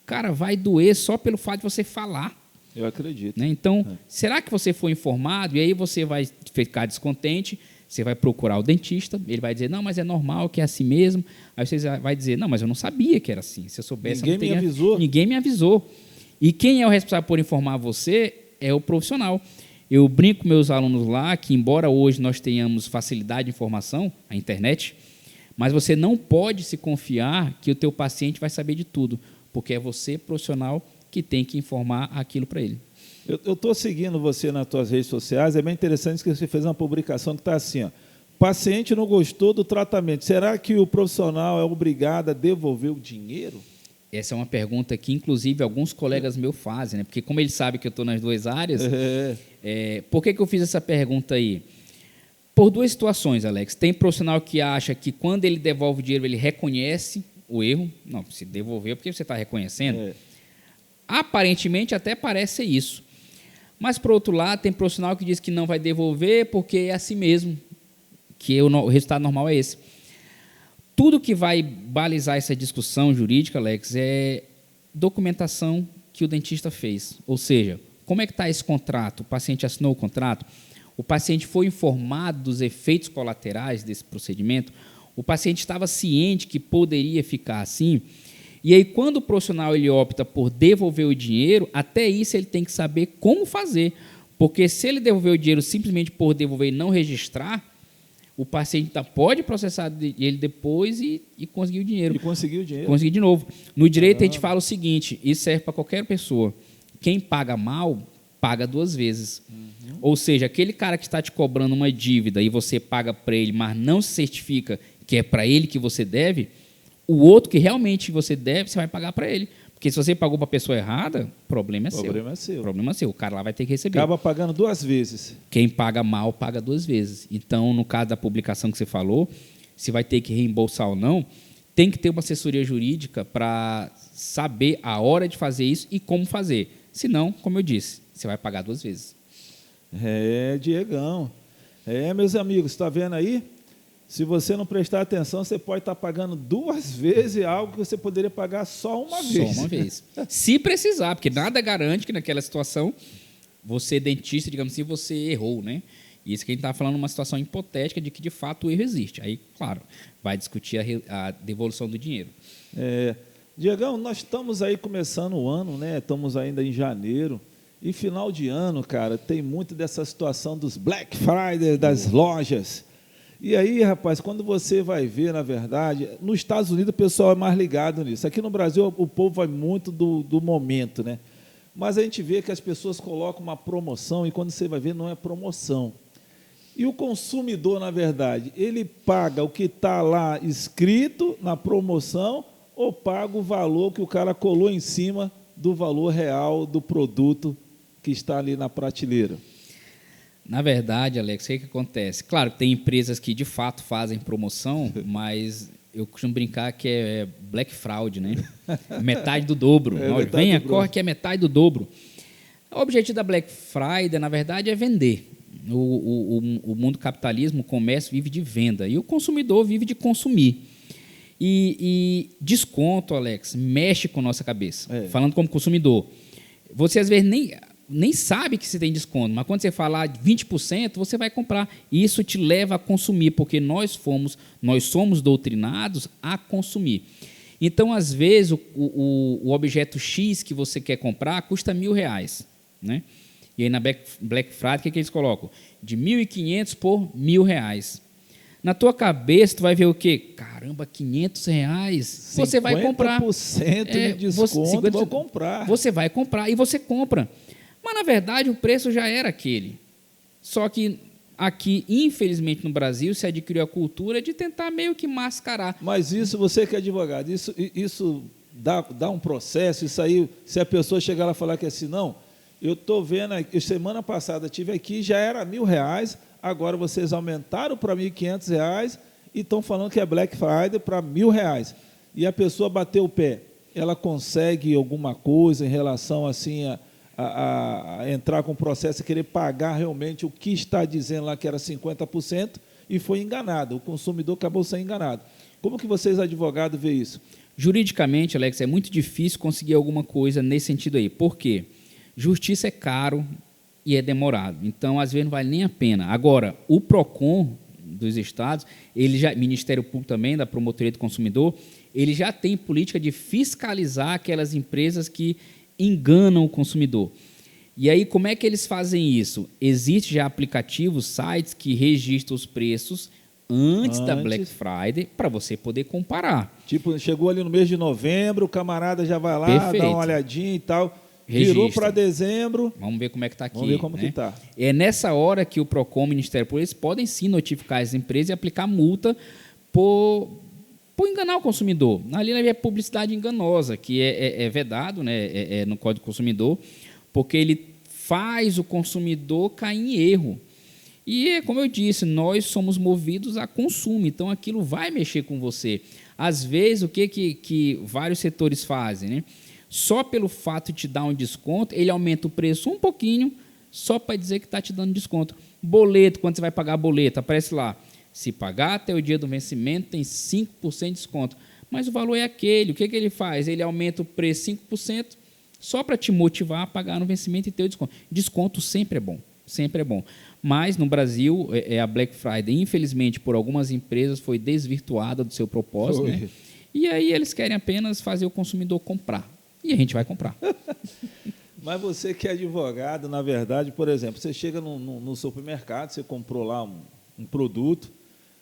cara, vai doer só pelo fato de você falar. Eu acredito. Né? Então, será que você foi informado e aí você vai ficar descontente? Você vai procurar o dentista, ele vai dizer, não, mas é normal, que é assim mesmo. Aí você vai dizer, não, mas eu não sabia que era assim. Se eu soubesse, Ninguém me avisou. Ninguém me avisou. E quem é o responsável por informar você é o profissional. Eu brinco com meus alunos lá que, embora hoje nós tenhamos facilidade de informação, a internet, mas você não pode se confiar que o teu paciente vai saber de tudo, porque é você, profissional, que tem que informar aquilo para ele. Eu estou seguindo você nas tuas redes sociais, é bem interessante que você fez uma publicação que está assim, ó, paciente não gostou do tratamento, será que o profissional é obrigado a devolver o dinheiro? Essa é uma pergunta que, inclusive, alguns colegas meus fazem, né? Porque como eles sabem que eu estou nas duas áreas, por que eu fiz essa pergunta aí? Por duas situações, Alex. Tem profissional que acha que quando ele devolve o dinheiro, ele reconhece o erro. Não, se devolveu, porque você está reconhecendo. Aparentemente, até parece isso. Mas, por outro lado, tem profissional que diz que não vai devolver porque é assim mesmo, que o resultado normal é esse. Tudo que vai balizar essa discussão jurídica, Alex, é documentação que o dentista fez. Ou seja, como é que está esse contrato? O paciente assinou o contrato? O paciente foi informado dos efeitos colaterais desse procedimento? O paciente estava ciente que poderia ficar assim? E aí, quando o profissional ele opta por devolver o dinheiro, até isso ele tem que saber como fazer. Porque se ele devolver o dinheiro simplesmente por devolver e não registrar, o paciente pode processar ele depois e conseguir o dinheiro. E conseguir o dinheiro. Conseguir de novo. No direito, a gente fala o seguinte, isso serve para qualquer pessoa. Quem paga mal, paga duas vezes. Ou seja, aquele cara que está te cobrando uma dívida e você paga para ele, mas não se certifica que é para ele que você deve, o outro que realmente você deve, você vai pagar para ele. Porque se você pagou para a pessoa errada, o problema é seu. O problema é seu. O cara lá vai ter que receber. Acaba pagando duas vezes. Quem paga mal, paga duas vezes. Então, no caso da publicação que você falou, se vai ter que reembolsar ou não, tem que ter uma assessoria jurídica para saber a hora de fazer isso e como fazer. Senão, como eu disse, você vai pagar duas vezes. Diegão. Meus amigos, está vendo aí? Se você não prestar atenção, você pode estar pagando duas vezes algo que você poderia pagar só uma vez. Só uma vez. Se precisar, porque nada garante que naquela situação, você, dentista, digamos assim, você errou, né? Isso que a gente está falando uma situação hipotética de que, de fato, o erro existe. Aí, claro, vai discutir a devolução do dinheiro. Diegão, nós estamos aí começando o ano, né? Estamos ainda em janeiro. E final de ano, cara, tem muito dessa situação dos Black Friday, das lojas. E aí, rapaz, quando você vai ver, na verdade, nos Estados Unidos o pessoal é mais ligado nisso. Aqui no Brasil o povo vai muito do momento, né? Mas a gente vê que as pessoas colocam uma promoção e quando você vai ver não é promoção. E o consumidor, na verdade, ele paga o que está lá escrito na promoção ou paga o valor que o cara colou em cima do valor real do produto que está ali na prateleira? Na verdade, Alex, o que acontece? Claro que tem empresas que, de fato, fazem promoção, mas eu costumo brincar que é Black Fraud, né? Metade do dobro. Venha, corre que é metade do dobro. O objetivo da Black Friday, na verdade, é vender. O mundo capitalismo, o comércio vive de venda e o consumidor vive de consumir. E desconto, Alex, mexe com a nossa cabeça. Falando como consumidor. Você, às vezes, nem sabe que você tem desconto, mas quando você falar 20%, você vai comprar. E isso te leva a consumir, porque nós somos doutrinados a consumir. Então, às vezes, o objeto X que você quer comprar custa R$1.000, né? E aí, na Black Friday, o que eles colocam? De 1.500 por R$1.000. Na tua cabeça, tu vai ver o quê? Caramba, R$500. Você vai comprar. 50% de desconto, vou comprar. Você vai comprar e você compra. Mas, na verdade, o preço já era aquele. Só que aqui, infelizmente, no Brasil, se adquiriu a cultura de tentar meio que mascarar. Mas isso, você que é advogado, isso dá um processo, isso aí, se a pessoa chegar lá e falar que é assim, não, eu estou vendo, semana passada tive aqui, já era R$1.000, agora vocês aumentaram para R$1.500 e estão falando que é Black Friday para R$1.000. E a pessoa bateu o pé. Ela consegue alguma coisa em relação assim a entrar com o processo e querer pagar realmente o que está dizendo lá que era 50% e foi enganado. O consumidor acabou sendo enganado. Como que vocês, advogados, vê isso? Juridicamente, Alex, é muito difícil conseguir alguma coisa nesse sentido aí. Por quê? Justiça é caro e é demorado. Então, às vezes, não vale nem a pena. Agora, o PROCON, dos estados, Ministério Público também, da Promotoria do Consumidor, ele já tem política de fiscalizar aquelas empresas que enganam o consumidor. E aí, como é que eles fazem isso? Existem já aplicativos, sites que registram os preços antes da Black Friday para você poder comparar. Tipo, chegou ali no mês de novembro, o camarada já vai lá, Perfeito. dá uma olhadinha e tal. Registra. Virou para dezembro. Vamos ver como é que está aqui. Vamos ver como que está. É nessa hora que o PROCON, o Ministério Público, eles podem sim notificar as empresas e aplicar multa por enganar o consumidor. Ali é publicidade enganosa, que é vedado, né, no Código do Consumidor, porque ele faz o consumidor cair em erro. E, como eu disse, nós somos movidos a consumo, então aquilo vai mexer com você. Às vezes, o que vários setores fazem, né? Só pelo fato de te dar um desconto, ele aumenta o preço um pouquinho, só para dizer que está te dando desconto. Boleto, quando você vai pagar a boleta, aparece lá, se pagar até o dia do vencimento, tem 5% de desconto. Mas o valor é aquele. O que ele faz? Ele aumenta o preço 5%, só para te motivar a pagar no vencimento e ter o desconto. Desconto sempre é bom, sempre é bom. Mas, no Brasil, a Black Friday, infelizmente, por algumas empresas, foi desvirtuada do seu propósito. Né? E aí eles querem apenas fazer o consumidor comprar. E a gente vai comprar. Mas você que é advogado, na verdade, por exemplo, você chega no supermercado, você comprou lá um produto,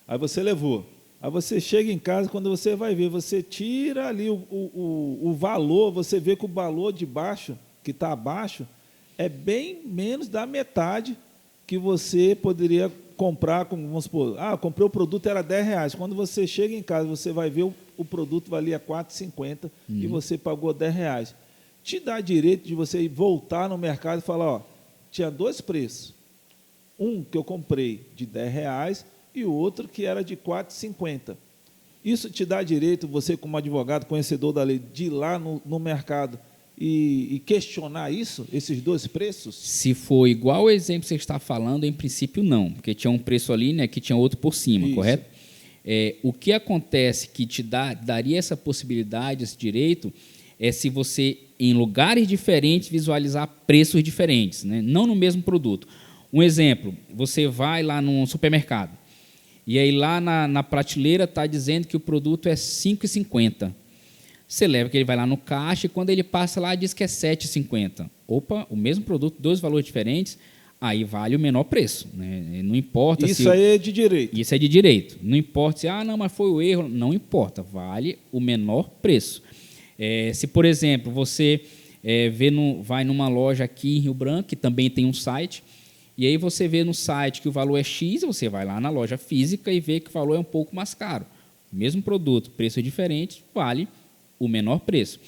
aí você levou. Aí você chega em casa, quando você vai ver, você tira ali o valor, você vê que o valor de baixo, que está abaixo, é bem menos da metade que você poderia comprar, vamos supor, comprei o produto, era R$10. Quando você chega em casa, você vai ver o produto valia R$4,50 e você pagou R$10. Te dá direito de você voltar no mercado e falar, ó, tinha dois preços. Um que eu comprei de R$10 e o outro que era de R$4,50. Isso te dá direito, você como advogado, conhecedor da lei, de ir lá no mercado e questionar isso, esses dois preços? Se for igual o exemplo que você está falando, em princípio não, porque tinha um preço ali, né, que tinha outro por cima, isso. Correto? O que acontece que te daria essa possibilidade, esse direito, é se você, em lugares diferentes, visualizar preços diferentes, né? Não no mesmo produto. Um exemplo, você vai lá num supermercado, e aí lá na prateleira está dizendo que o produto é R$ 5,50. Você leva que ele vai lá no caixa e quando ele passa lá diz que é R$ 7,50. Opa, o mesmo produto, dois valores diferentes, aí vale o menor preço. Né? Não importa isso se... Isso aí é de direito. Isso é de direito. Não importa se, não, mas foi o erro. Não importa, vale o menor preço. Se, por exemplo, você vai numa loja aqui em Rio Branco, que também tem um site, e aí você vê no site que o valor é X, você vai lá na loja física e vê que o valor é um pouco mais caro. Mesmo produto, preço diferente, vale o menor preço.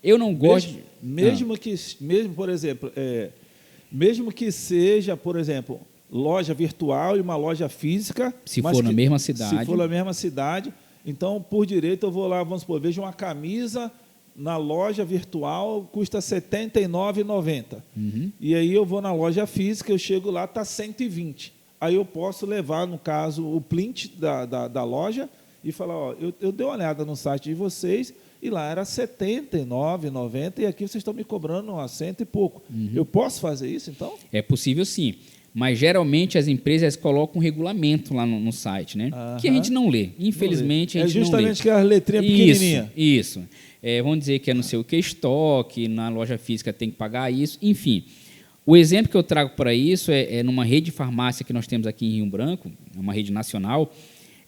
Eu não gosto... Mesmo, por exemplo, mesmo que seja, por exemplo, loja virtual e uma loja física... Se for na mesma cidade. Se for na mesma cidade, então, por direito, eu vou lá, vamos supor, vejo uma camisa na loja virtual, custa R$ 79,90. E aí eu vou na loja física, eu chego lá, está 120. Aí eu posso levar, no caso, o print da loja e falar, ó, eu dei uma olhada no site de vocês e lá era R$ 79,90 e aqui vocês estão me cobrando a cento e pouco. Eu posso fazer isso, então? É possível, sim. Mas, geralmente, as empresas colocam um regulamento lá no site, né? Que a gente não lê. Infelizmente, a gente não lê. É justamente que a letrinha pequenininha. Isso. Vamos dizer que é não sei o que estoque, na loja física tem que pagar isso, enfim. O exemplo que eu trago para isso é numa rede de farmácia que nós temos aqui em Rio Branco, uma rede nacional,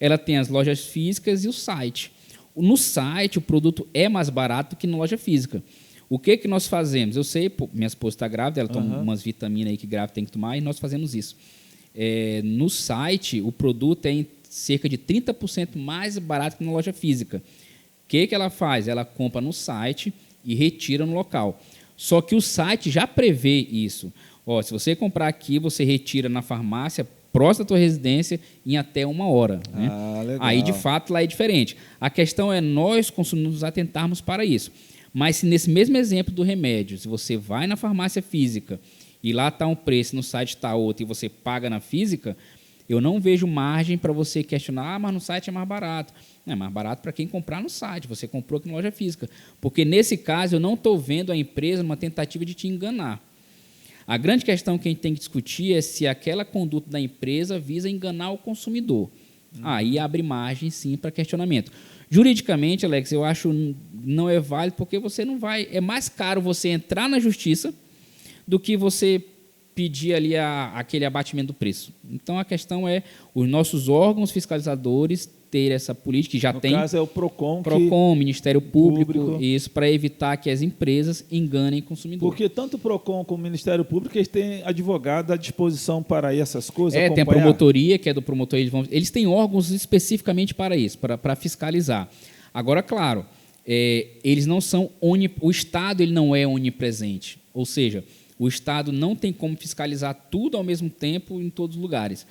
ela tem as lojas físicas e o site. No site, o produto é mais barato que na loja física. O que nós fazemos? Eu sei, minha esposa está grávida, ela toma umas vitaminas aí que grávida tem que tomar, e nós fazemos isso. No site, o produto é em cerca de 30% mais barato que na loja física. O que ela faz? Ela compra no site e retira no local. Só que o site já prevê isso. Se você comprar aqui, você retira na farmácia próximo da tua residência em até 1 hora. Né? Legal. Aí, de fato, lá é diferente. A questão é nós, consumidores, nos atentarmos para isso. Mas se nesse mesmo exemplo do remédio, se você vai na farmácia física e lá está um preço, no site está outro e você paga na física, eu não vejo margem para você questionar, mas no site é mais barato. Não, é mais barato para quem comprar no site, você comprou aqui na loja física. Porque nesse caso eu não estou vendo a empresa numa tentativa de te enganar. A grande questão que a gente tem que discutir é se aquela conduta da empresa visa enganar o consumidor. Aí abre margem, sim, para questionamento. Juridicamente, Alex, eu acho não é válido porque você não vai... É mais caro você entrar na justiça do que você pedir ali aquele abatimento do preço. Então, a questão é os nossos órgãos fiscalizadores ter essa política, que já tem... No caso, é o PROCON, Ministério Público, isso para evitar que as empresas enganem o consumidor. Porque tanto o PROCON como o Ministério Público, eles têm advogado à disposição para ir essas coisas, tem a acompanhar. promotoria, que é do promotor, eles têm órgãos especificamente para isso, para fiscalizar. Agora, claro, eles não são... O Estado ele não é onipresente, ou seja, o Estado não tem como fiscalizar tudo ao mesmo tempo em todos os lugares.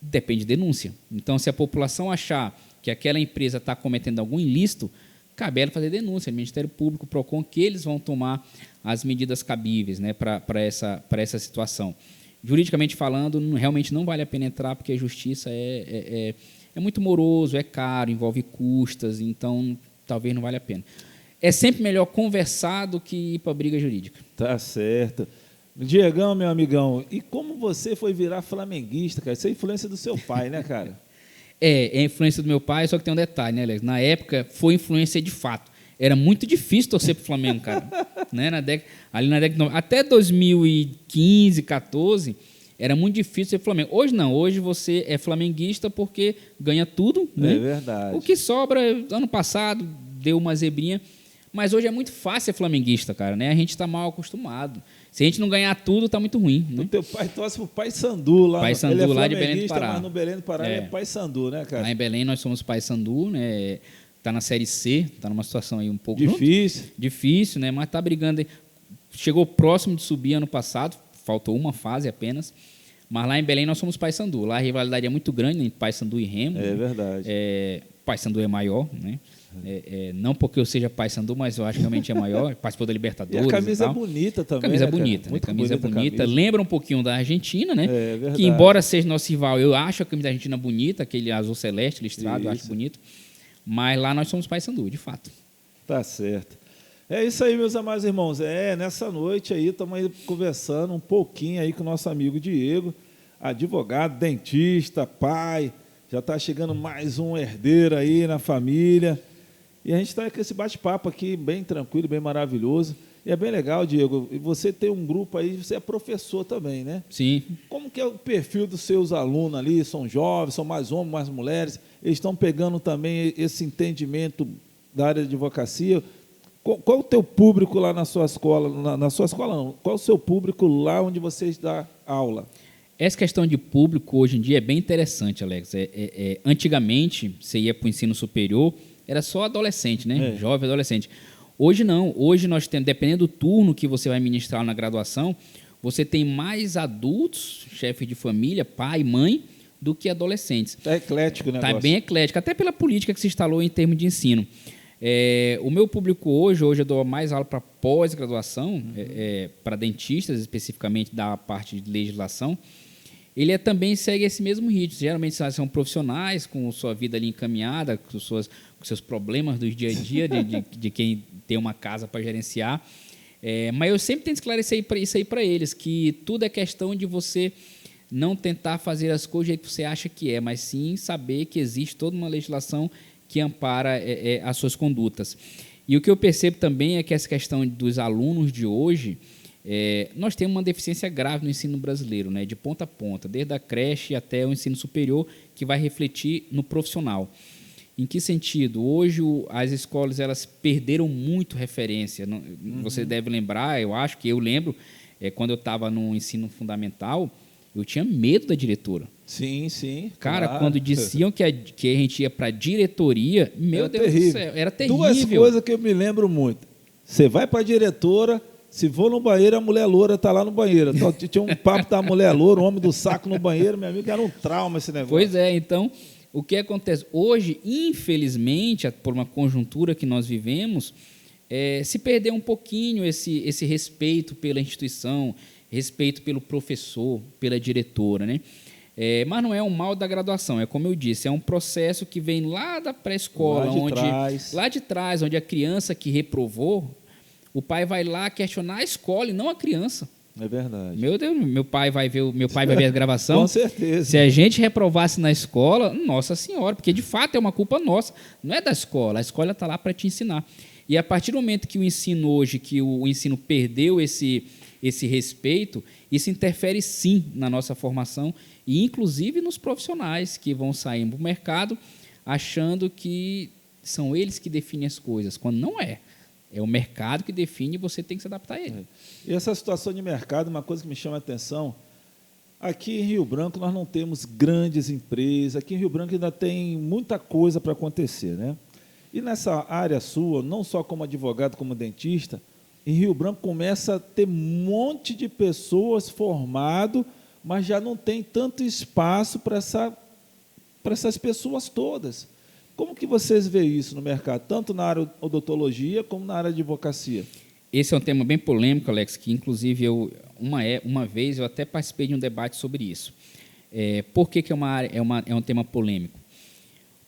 Depende de denúncia. Então, se a população achar que aquela empresa está cometendo algum ilícito, cabe a ela fazer denúncia no Ministério Público, PROCON, que eles vão tomar as medidas cabíveis, né, para essa situação. Juridicamente falando, realmente não vale a pena entrar, porque a justiça é muito moroso, é caro, envolve custas, então talvez não valha a pena. É sempre melhor conversar do que ir para a briga jurídica. Tá certo. Diegão, meu amigão, e como você foi virar flamenguista, cara? Isso é influência do seu pai, né, cara? É influência do meu pai, só que tem um detalhe, né, Alex? Na época, foi influência de fato. Era muito difícil torcer para o Flamengo, cara. Né? Ali na década até 2015, 2014, era muito difícil ser Flamengo. Hoje não, hoje você é flamenguista porque ganha tudo. Né? É verdade. O que sobra, ano passado, deu uma zebrinha. Mas hoje é muito fácil ser flamenguista, cara, né? A gente está mal acostumado. Se a gente não ganhar tudo, está muito ruim. Né? O teu pai torce pro Paysandu lá. Paysandu, ele é lá de Belém do Pará. Mas no Belém do Pará é Paysandu, né, cara? Lá em Belém nós somos Paysandu, né? Está na Série C, está numa situação aí um pouco... Difícil. Difícil, né? Mas está brigando. Chegou próximo de subir ano passado, faltou uma fase apenas. Mas lá em Belém nós somos Paysandu. Lá a rivalidade é muito grande entre Paysandu e Remo. É verdade. Paysandu é maior, né? Não porque eu seja Paysandu, mas eu acho que realmente é maior. Participou da Libertadores. E a camisa é bonita também. Camisa né, bonita, muito camisa bonita. Camisa. Lembra um pouquinho da Argentina, né? É verdade. Que embora seja nosso rival, eu acho a camisa da Argentina bonita, aquele azul celeste listrado, eu acho bonito. Mas lá nós somos Paysandu, de fato. Tá certo. É isso aí, meus amados irmãos. Nessa noite aí, estamos aí conversando um pouquinho aí com o nosso amigo Diego, advogado, dentista, pai. Já está chegando mais um herdeiro aí na família. E a gente está com esse bate-papo aqui bem tranquilo, bem maravilhoso. E é bem legal, Diego. E você tem um grupo aí, você é professor também, né? Sim. Como que é o perfil dos seus alunos ali? São jovens, são mais homens, mais mulheres? Eles estão pegando também esse entendimento da área de advocacia? Qual o teu público lá na sua escola? Na sua escola não. Qual o seu público lá onde você dá aula? Essa questão de público hoje em dia é bem interessante, Alex. Antigamente, você ia para o ensino superior, era só adolescente, né? Jovem, adolescente. Hoje não. Hoje nós temos, dependendo do turno que você vai ministrar na graduação, você tem mais adultos, chefes de família, pai, mãe, do que adolescentes. Está eclético o negócio. Está bem eclético, até pela política que se instalou em termos de ensino. O meu público hoje eu dou mais aula para pós-graduação, para dentistas, especificamente da parte de legislação. Ele também segue esse mesmo ritmo. Geralmente são profissionais com sua vida ali encaminhada, com seus problemas do dia a dia, de quem tem uma casa para gerenciar. Mas eu sempre tento esclarecer isso aí para eles, que tudo é questão de você não tentar fazer as coisas do jeito que você acha que é, mas sim saber que existe toda uma legislação que ampara as suas condutas. E o que eu percebo também é que essa questão dos alunos de hoje, nós temos uma deficiência grave no ensino brasileiro, né, de ponta a ponta, desde a creche até o ensino superior, que vai refletir no profissional. Em que sentido? Hoje as escolas elas perderam muito referência. Você deve lembrar, eu acho que eu lembro, quando eu estava no ensino fundamental, eu tinha medo da diretora. Sim, sim. Cara, claro. quando diziam que a gente ia para a diretoria, meu Deus do céu, era terrível. Duas coisas que eu me lembro muito. Você vai para a diretora, se for no banheiro, a mulher loura está lá no banheiro. Então, tinha um papo da mulher loura, o homem do saco no banheiro, meu amigo, era um trauma esse negócio. Pois é, então, o que acontece? Hoje, infelizmente, por uma conjuntura que nós vivemos, se perdeu um pouquinho esse respeito pela instituição, respeito pelo professor, pela diretora, né? Mas não é um mal da graduação, é como eu disse, é um processo que vem lá da pré-escola, lá de trás, onde a criança que reprovou, o pai vai lá questionar a escola e não a criança. É verdade. Meu Deus, meu pai vai ver a gravação. Com certeza. Se a gente reprovasse na escola, nossa senhora, porque de fato é uma culpa nossa, não é da escola. A escola está lá para te ensinar. E a partir do momento que o ensino hoje, que o ensino perdeu esse respeito, isso interfere sim na nossa formação e inclusive nos profissionais que vão sair para o mercado achando que são eles que definem as coisas, quando não é. É o mercado que define e você tem que se adaptar a ele. E essa situação de mercado, uma coisa que me chama a atenção, aqui em Rio Branco nós não temos grandes empresas, aqui em Rio Branco ainda tem muita coisa para acontecer, né? E nessa área sua, não só como advogado, como dentista, em Rio Branco começa a ter um monte de pessoas formadas, mas já não tem tanto espaço para essas pessoas todas. Como que vocês veem isso no mercado, tanto na área de odontologia como na área de advocacia? Esse é um tema bem polêmico, Alex, que inclusive uma vez eu até participei de um debate sobre isso. Por que é um tema polêmico?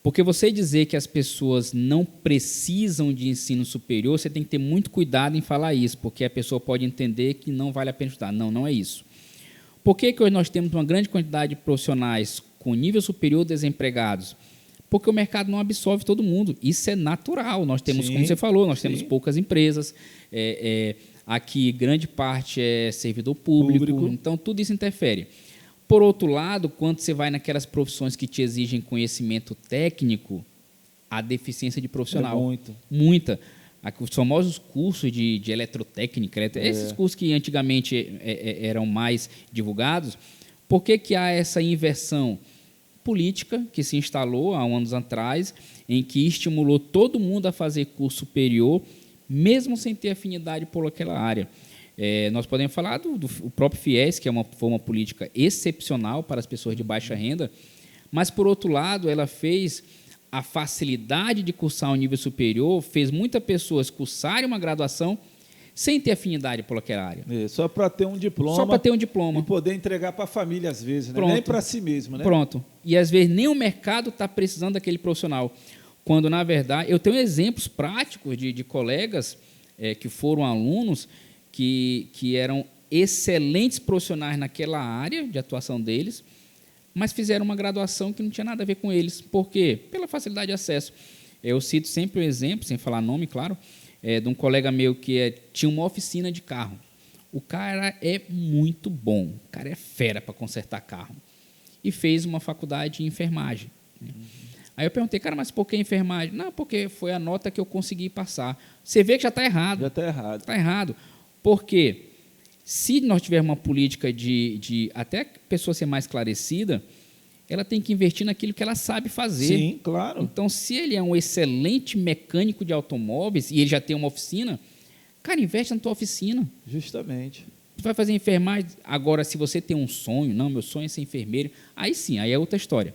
Porque você dizer que as pessoas não precisam de ensino superior, você tem que ter muito cuidado em falar isso, porque a pessoa pode entender que não vale a pena estudar. Não, não é isso. Por que hoje nós temos uma grande quantidade de profissionais com nível superior desempregados? Porque o mercado não absorve todo mundo. Isso é natural. Nós temos, como você falou, nós temos poucas empresas. Aqui, grande parte é servidor público. Então, tudo isso interfere. Por outro lado, quando você vai naquelas profissões que te exigem conhecimento técnico, há deficiência de profissional. Muita. Os famosos cursos de eletrotécnica, esses cursos que antigamente eram mais divulgados, por que há essa inversão política que se instalou há anos atrás, em que estimulou todo mundo a fazer curso superior, mesmo sem ter afinidade por aquela área? Nós podemos falar do próprio FIES, que foi uma política excepcional para as pessoas de baixa renda, mas, por outro lado, ela fez a facilidade de cursar um nível superior, fez muitas pessoas cursarem uma graduação sem ter afinidade por aquela área. Só para ter um diploma. Só para ter um diploma. E poder entregar para a família, às vezes, né? Nem para si mesmo. Né? Pronto. E, às vezes, nem o mercado está precisando daquele profissional. Quando, na verdade, eu tenho exemplos práticos de colegas que foram alunos que eram excelentes profissionais naquela área de atuação deles, mas fizeram uma graduação que não tinha nada a ver com eles. Por quê? Pela facilidade de acesso. Eu cito sempre um exemplo, sem falar nome, claro, de um colega meu que tinha uma oficina de carro. O cara é muito bom, o cara é fera para consertar carro. E fez uma faculdade de enfermagem. Né? Aí eu perguntei, cara, mas por que enfermagem? Não, porque foi a nota que eu consegui passar. Você vê que já está errado. Já está errado. Está errado. Porque se nós tivermos uma política de até a pessoa ser mais esclarecida, ela tem que investir naquilo que ela sabe fazer. Sim, claro. Então, se ele é um excelente mecânico de automóveis e ele já tem uma oficina, cara, investe na tua oficina. Justamente. Tu vai fazer enfermagem. Agora, se você tem um sonho, não, meu sonho é ser enfermeiro, aí sim, aí é outra história.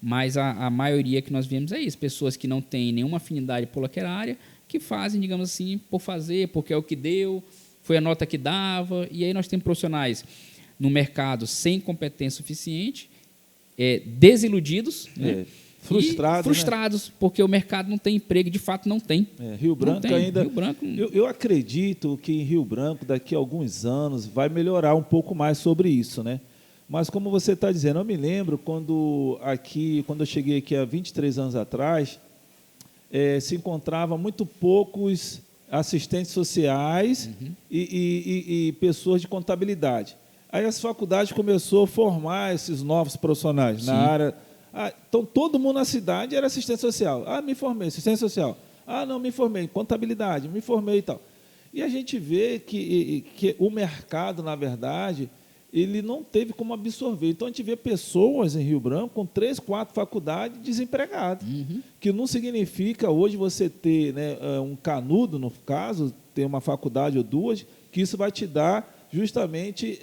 Mas a maioria que nós vemos é isso, pessoas que não têm nenhuma afinidade por aquela área, que fazem, digamos assim, por fazer, porque é o que deu, foi a nota que dava, e aí nós temos profissionais no mercado sem competência suficiente, desiludidos, né? Frustrados, né? Porque o mercado não tem emprego, de fato não tem. Rio Branco não tem. ainda. Rio Branco... Eu acredito que em Rio Branco, daqui a alguns anos, vai melhorar um pouco mais sobre isso, né? Mas como você está dizendo, eu me lembro quando eu cheguei aqui há 23 anos atrás, se encontrava muito poucos assistentes sociais e pessoas de contabilidade. Aí as faculdades começaram a formar esses novos profissionais. Sim. Na área. Então, todo mundo na cidade era assistente social. Me formei, assistente social. Não, me formei em contabilidade, me formei e tal. E a gente vê que o mercado, na verdade, ele não teve como absorver. Então, a gente vê pessoas em Rio Branco com 3, 4 faculdades desempregadas, que não significa hoje você ter, né, um canudo, no caso, ter uma faculdade ou duas, que isso vai te dar justamente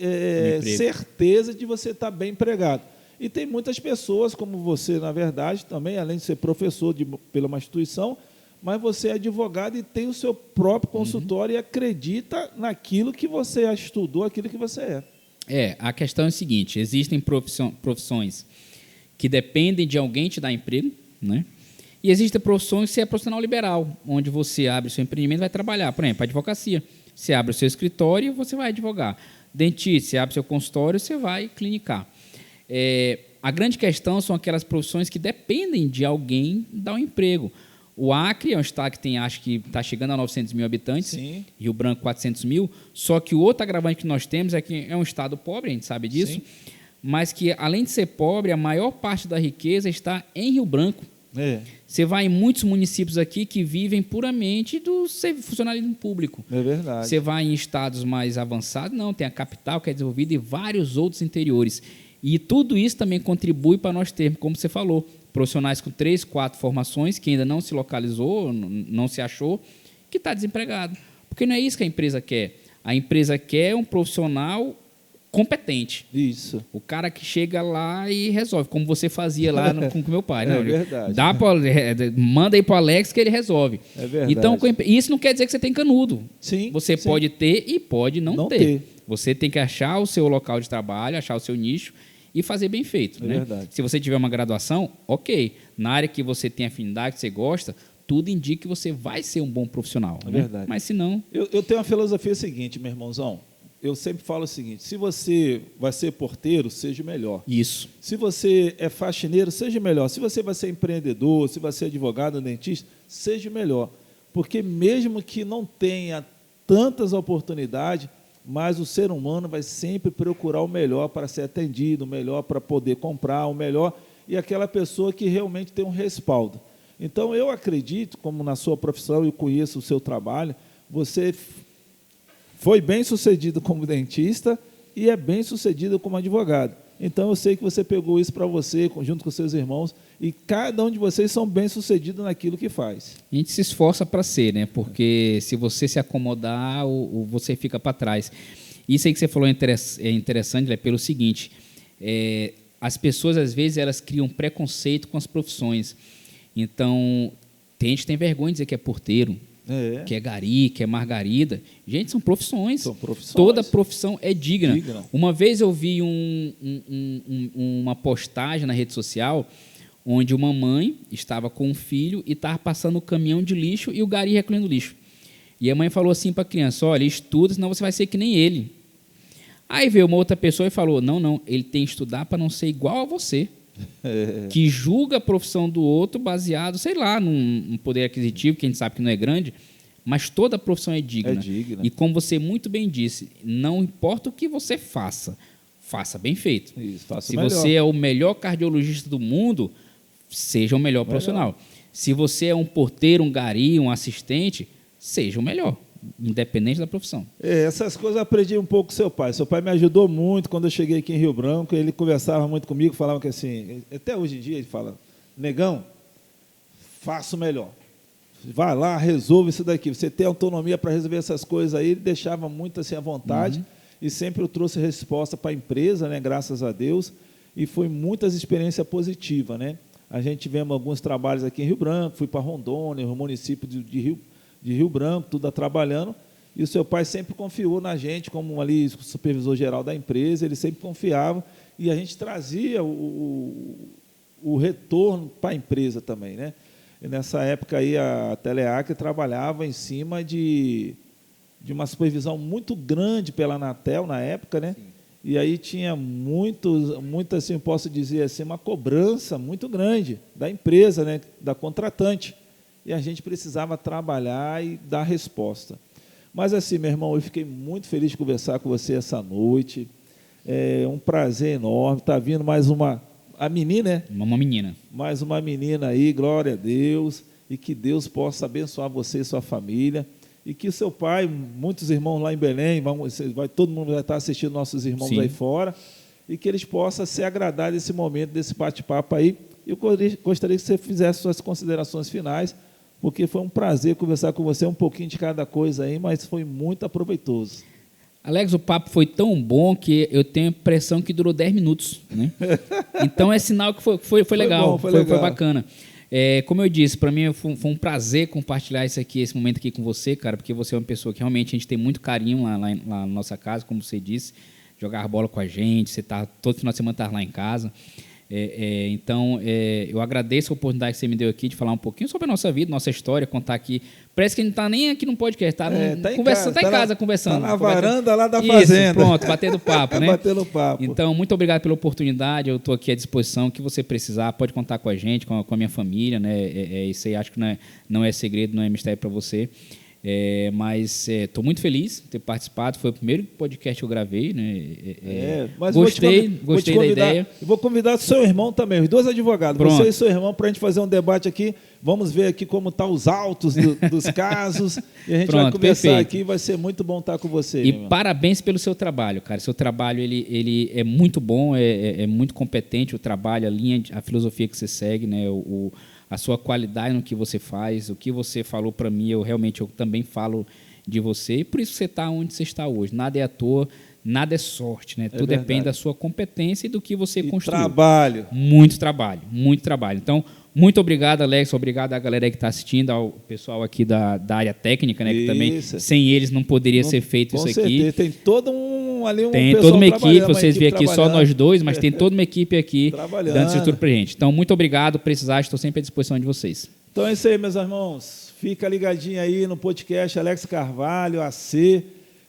certeza de você estar bem empregado. E tem muitas pessoas, como você, na verdade, também, além de ser professor pela uma instituição, mas você é advogado e tem o seu próprio consultório e acredita naquilo que você estudou, aquilo que você é. A questão é a seguinte, existem profissões que dependem de alguém te dar emprego, né? E existem profissões que você é profissional liberal, onde você abre o seu empreendimento e vai trabalhar. Por exemplo, a advocacia. Você abre o seu escritório e você vai advogar. Dentista, você abre seu consultório, você vai clinicar. A grande questão são aquelas profissões que dependem de alguém dar um emprego. O Acre é um estado que tem, acho que está chegando a 900 mil habitantes, Sim. Rio Branco 400 mil, só que o outro agravante que nós temos é que é um estado pobre, a gente sabe disso, Sim. mas que, além de ser pobre, a maior parte da riqueza está em Rio Branco. Você vai em muitos municípios aqui que vivem puramente do funcionalismo público. É verdade. Você vai em estados mais avançados, não, tem a capital que é desenvolvida e vários outros interiores. E tudo isso também contribui para nós termos, como você falou, profissionais com 3, 4 formações, que ainda não se localizou, não se achou, que está desempregado. Porque não é isso que a empresa quer. A empresa quer um profissional competente. Isso. O cara que chega lá e resolve, como você fazia lá com o meu pai. É verdade. Manda aí para o Alex que ele resolve. É verdade. Então, isso não quer dizer que você tem canudo. Sim. Você sim. pode ter e pode não ter. Você tem que achar o seu local de trabalho, achar o seu nicho e fazer bem feito. É verdade. Se você tiver uma graduação, ok. Na área que você tem afinidade, que você gosta, tudo indica que você vai ser um bom profissional. É verdade. Mas se não... Eu tenho uma filosofia seguinte, meu irmãozão. Eu sempre falo o seguinte: se você vai ser porteiro, seja o melhor. Isso. Se você é faxineiro, seja o melhor. Se você vai ser empreendedor, se vai ser advogado, dentista, seja o melhor. Porque mesmo que não tenha tantas oportunidades, mas o ser humano vai sempre procurar o melhor para ser atendido, o melhor para poder comprar, o melhor, e aquela pessoa que realmente tem um respaldo. Então, eu acredito, como na sua profissão, eu conheço o seu trabalho, você foi bem sucedido como dentista e é bem sucedido como advogado. Então, eu sei que você pegou isso para você, junto com seus irmãos, e cada um de vocês são bem sucedidos naquilo que faz. A gente se esforça para ser, né? Porque se você se acomodar, você fica para trás. Isso aí que você falou é interessante, pelo seguinte, as pessoas, às vezes, elas criam preconceito com as profissões. Então, tem gente que tem vergonha de dizer que é porteiro, que é gari, que é margarida. Gente, são profissões. São profissões. Toda profissão é digna. Uma vez eu vi uma postagem na rede social onde uma mãe estava com um filho e estava passando o caminhão de lixo e o gari recolhendo lixo. E a mãe falou assim para a criança: olha, estuda, senão você vai ser que nem ele. Aí veio uma outra pessoa e falou: não, ele tem que estudar para não ser igual a você. Que julga a profissão do outro baseado, sei lá, num poder aquisitivo, que a gente sabe que não é grande, mas toda profissão é digna. É digna. E como você muito bem disse, não importa o que você faça, faça bem feito. Isso, faça Se melhor. você é o melhor cardiologista do mundo, seja o melhor profissional. Se você é um porteiro, um gari, um assistente, seja o melhor, independente da profissão. Essas coisas eu aprendi um pouco com seu pai. Seu pai me ajudou muito quando eu cheguei aqui em Rio Branco. Ele conversava muito comigo, falava que assim, até hoje em dia ele fala: negão, faça o melhor. Vai lá, resolve isso daqui. Você tem autonomia para resolver essas coisas aí. Ele deixava muito assim à vontade e sempre eu trouxe resposta para a empresa, né? Graças a Deus. E foi muitas experiências positivas, né? A gente tivemos alguns trabalhos aqui em Rio Branco, fui para Rondônia, o município de Rio Branco, tudo trabalhando, e o seu pai sempre confiou na gente, como ali supervisor geral da empresa, ele sempre confiava, e a gente trazia o retorno para a empresa também, né? E nessa época aí a Teleacre trabalhava em cima de uma supervisão muito grande pela Anatel na época, né? Sim. E aí tinha muito assim, posso dizer assim, uma cobrança muito grande da empresa, né? Da contratante. E a gente precisava trabalhar e dar resposta. Mas assim, meu irmão, eu fiquei muito feliz de conversar com você essa noite. É um prazer enorme. Está vindo mais a menina, né? Uma menina. Mais uma menina aí, glória a Deus. E que Deus possa abençoar você e sua família. E que o seu pai, muitos irmãos lá em Belém, todo mundo vai estar assistindo nossos irmãos Sim. aí fora. E que eles possam se agradar desse momento, desse bate-papo aí. Eu gostaria que você fizesse suas considerações finais, porque foi um prazer conversar com você, um pouquinho de cada coisa aí, mas foi muito aproveitoso. Alex, o papo foi tão bom que eu tenho a impressão que durou 10 minutos. Né? Então é sinal que foi legal, foi bacana. Como eu disse, para mim foi um prazer compartilhar esse momento aqui com você, cara, porque você é uma pessoa que realmente a gente tem muito carinho lá na nossa casa, como você disse, jogar bola com a gente, você todo final de semana tá lá em casa. Então, eu agradeço a oportunidade que você me deu aqui de falar um pouquinho sobre a nossa vida, nossa história, contar aqui. Parece que a gente não está nem aqui no podcast, está em casa conversando. Está na varanda lá da fazenda. Pronto, batendo papo, né? Batendo papo. Então, muito obrigado pela oportunidade, eu estou aqui à disposição, o que você precisar, pode contar com a gente, com a minha família, né? Isso aí acho que não é segredo, não é mistério para você. Mas estou muito feliz de ter participado. Foi o primeiro podcast que eu gravei, né? Mas gostei da ideia. Vou convidar o seu irmão também, os dois advogados. Pronto. Você e seu irmão, para a gente fazer um debate aqui. Vamos ver aqui como estão os autos dos casos. E a gente vai conversar aqui. Vai ser muito bom estar com você. E parabéns pelo seu trabalho, cara. Seu trabalho ele é muito bom, é muito competente. O trabalho, a filosofia que você segue, né? A sua qualidade no que você faz, o que você falou para mim, eu também falo de você, e por isso você está onde você está hoje. Nada é à toa, nada é sorte, né? Tudo depende da sua competência e do que você construiu. Trabalho. Muito trabalho, muito trabalho. Então, muito obrigado, Alex, obrigado à galera que está assistindo, ao pessoal aqui da área técnica, né? Que também, sem eles, não poderia ser feito isso certeza. aqui. Tem todo tem toda uma equipe, vocês veem aqui só nós dois, mas tem toda uma equipe aqui dando estrutura para a gente. Então, muito obrigado, precisar, estou sempre à disposição de vocês. Então é isso aí, meus irmãos. Fica ligadinho aí no podcast Alex Carvalho, AC,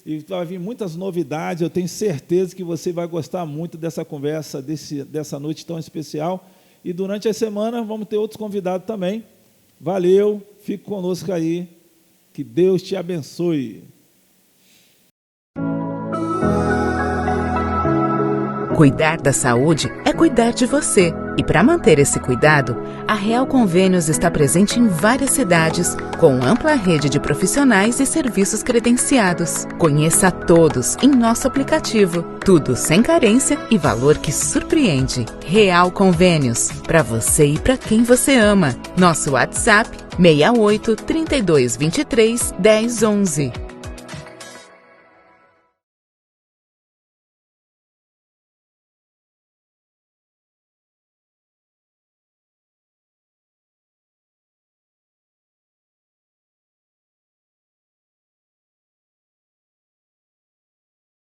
e vai vir muitas novidades. Eu tenho certeza que você vai gostar muito dessa conversa, dessa noite tão especial. E durante a semana vamos ter outros convidados também. Valeu, fique conosco aí. Que Deus te abençoe. Cuidar da saúde é cuidar de você. E para manter esse cuidado, a Real Convênios está presente em várias cidades, com ampla rede de profissionais e serviços credenciados. Conheça todos em nosso aplicativo. Tudo sem carência e valor que surpreende. Real Convênios, para você e para quem você ama. Nosso WhatsApp 68 32 23 10 11.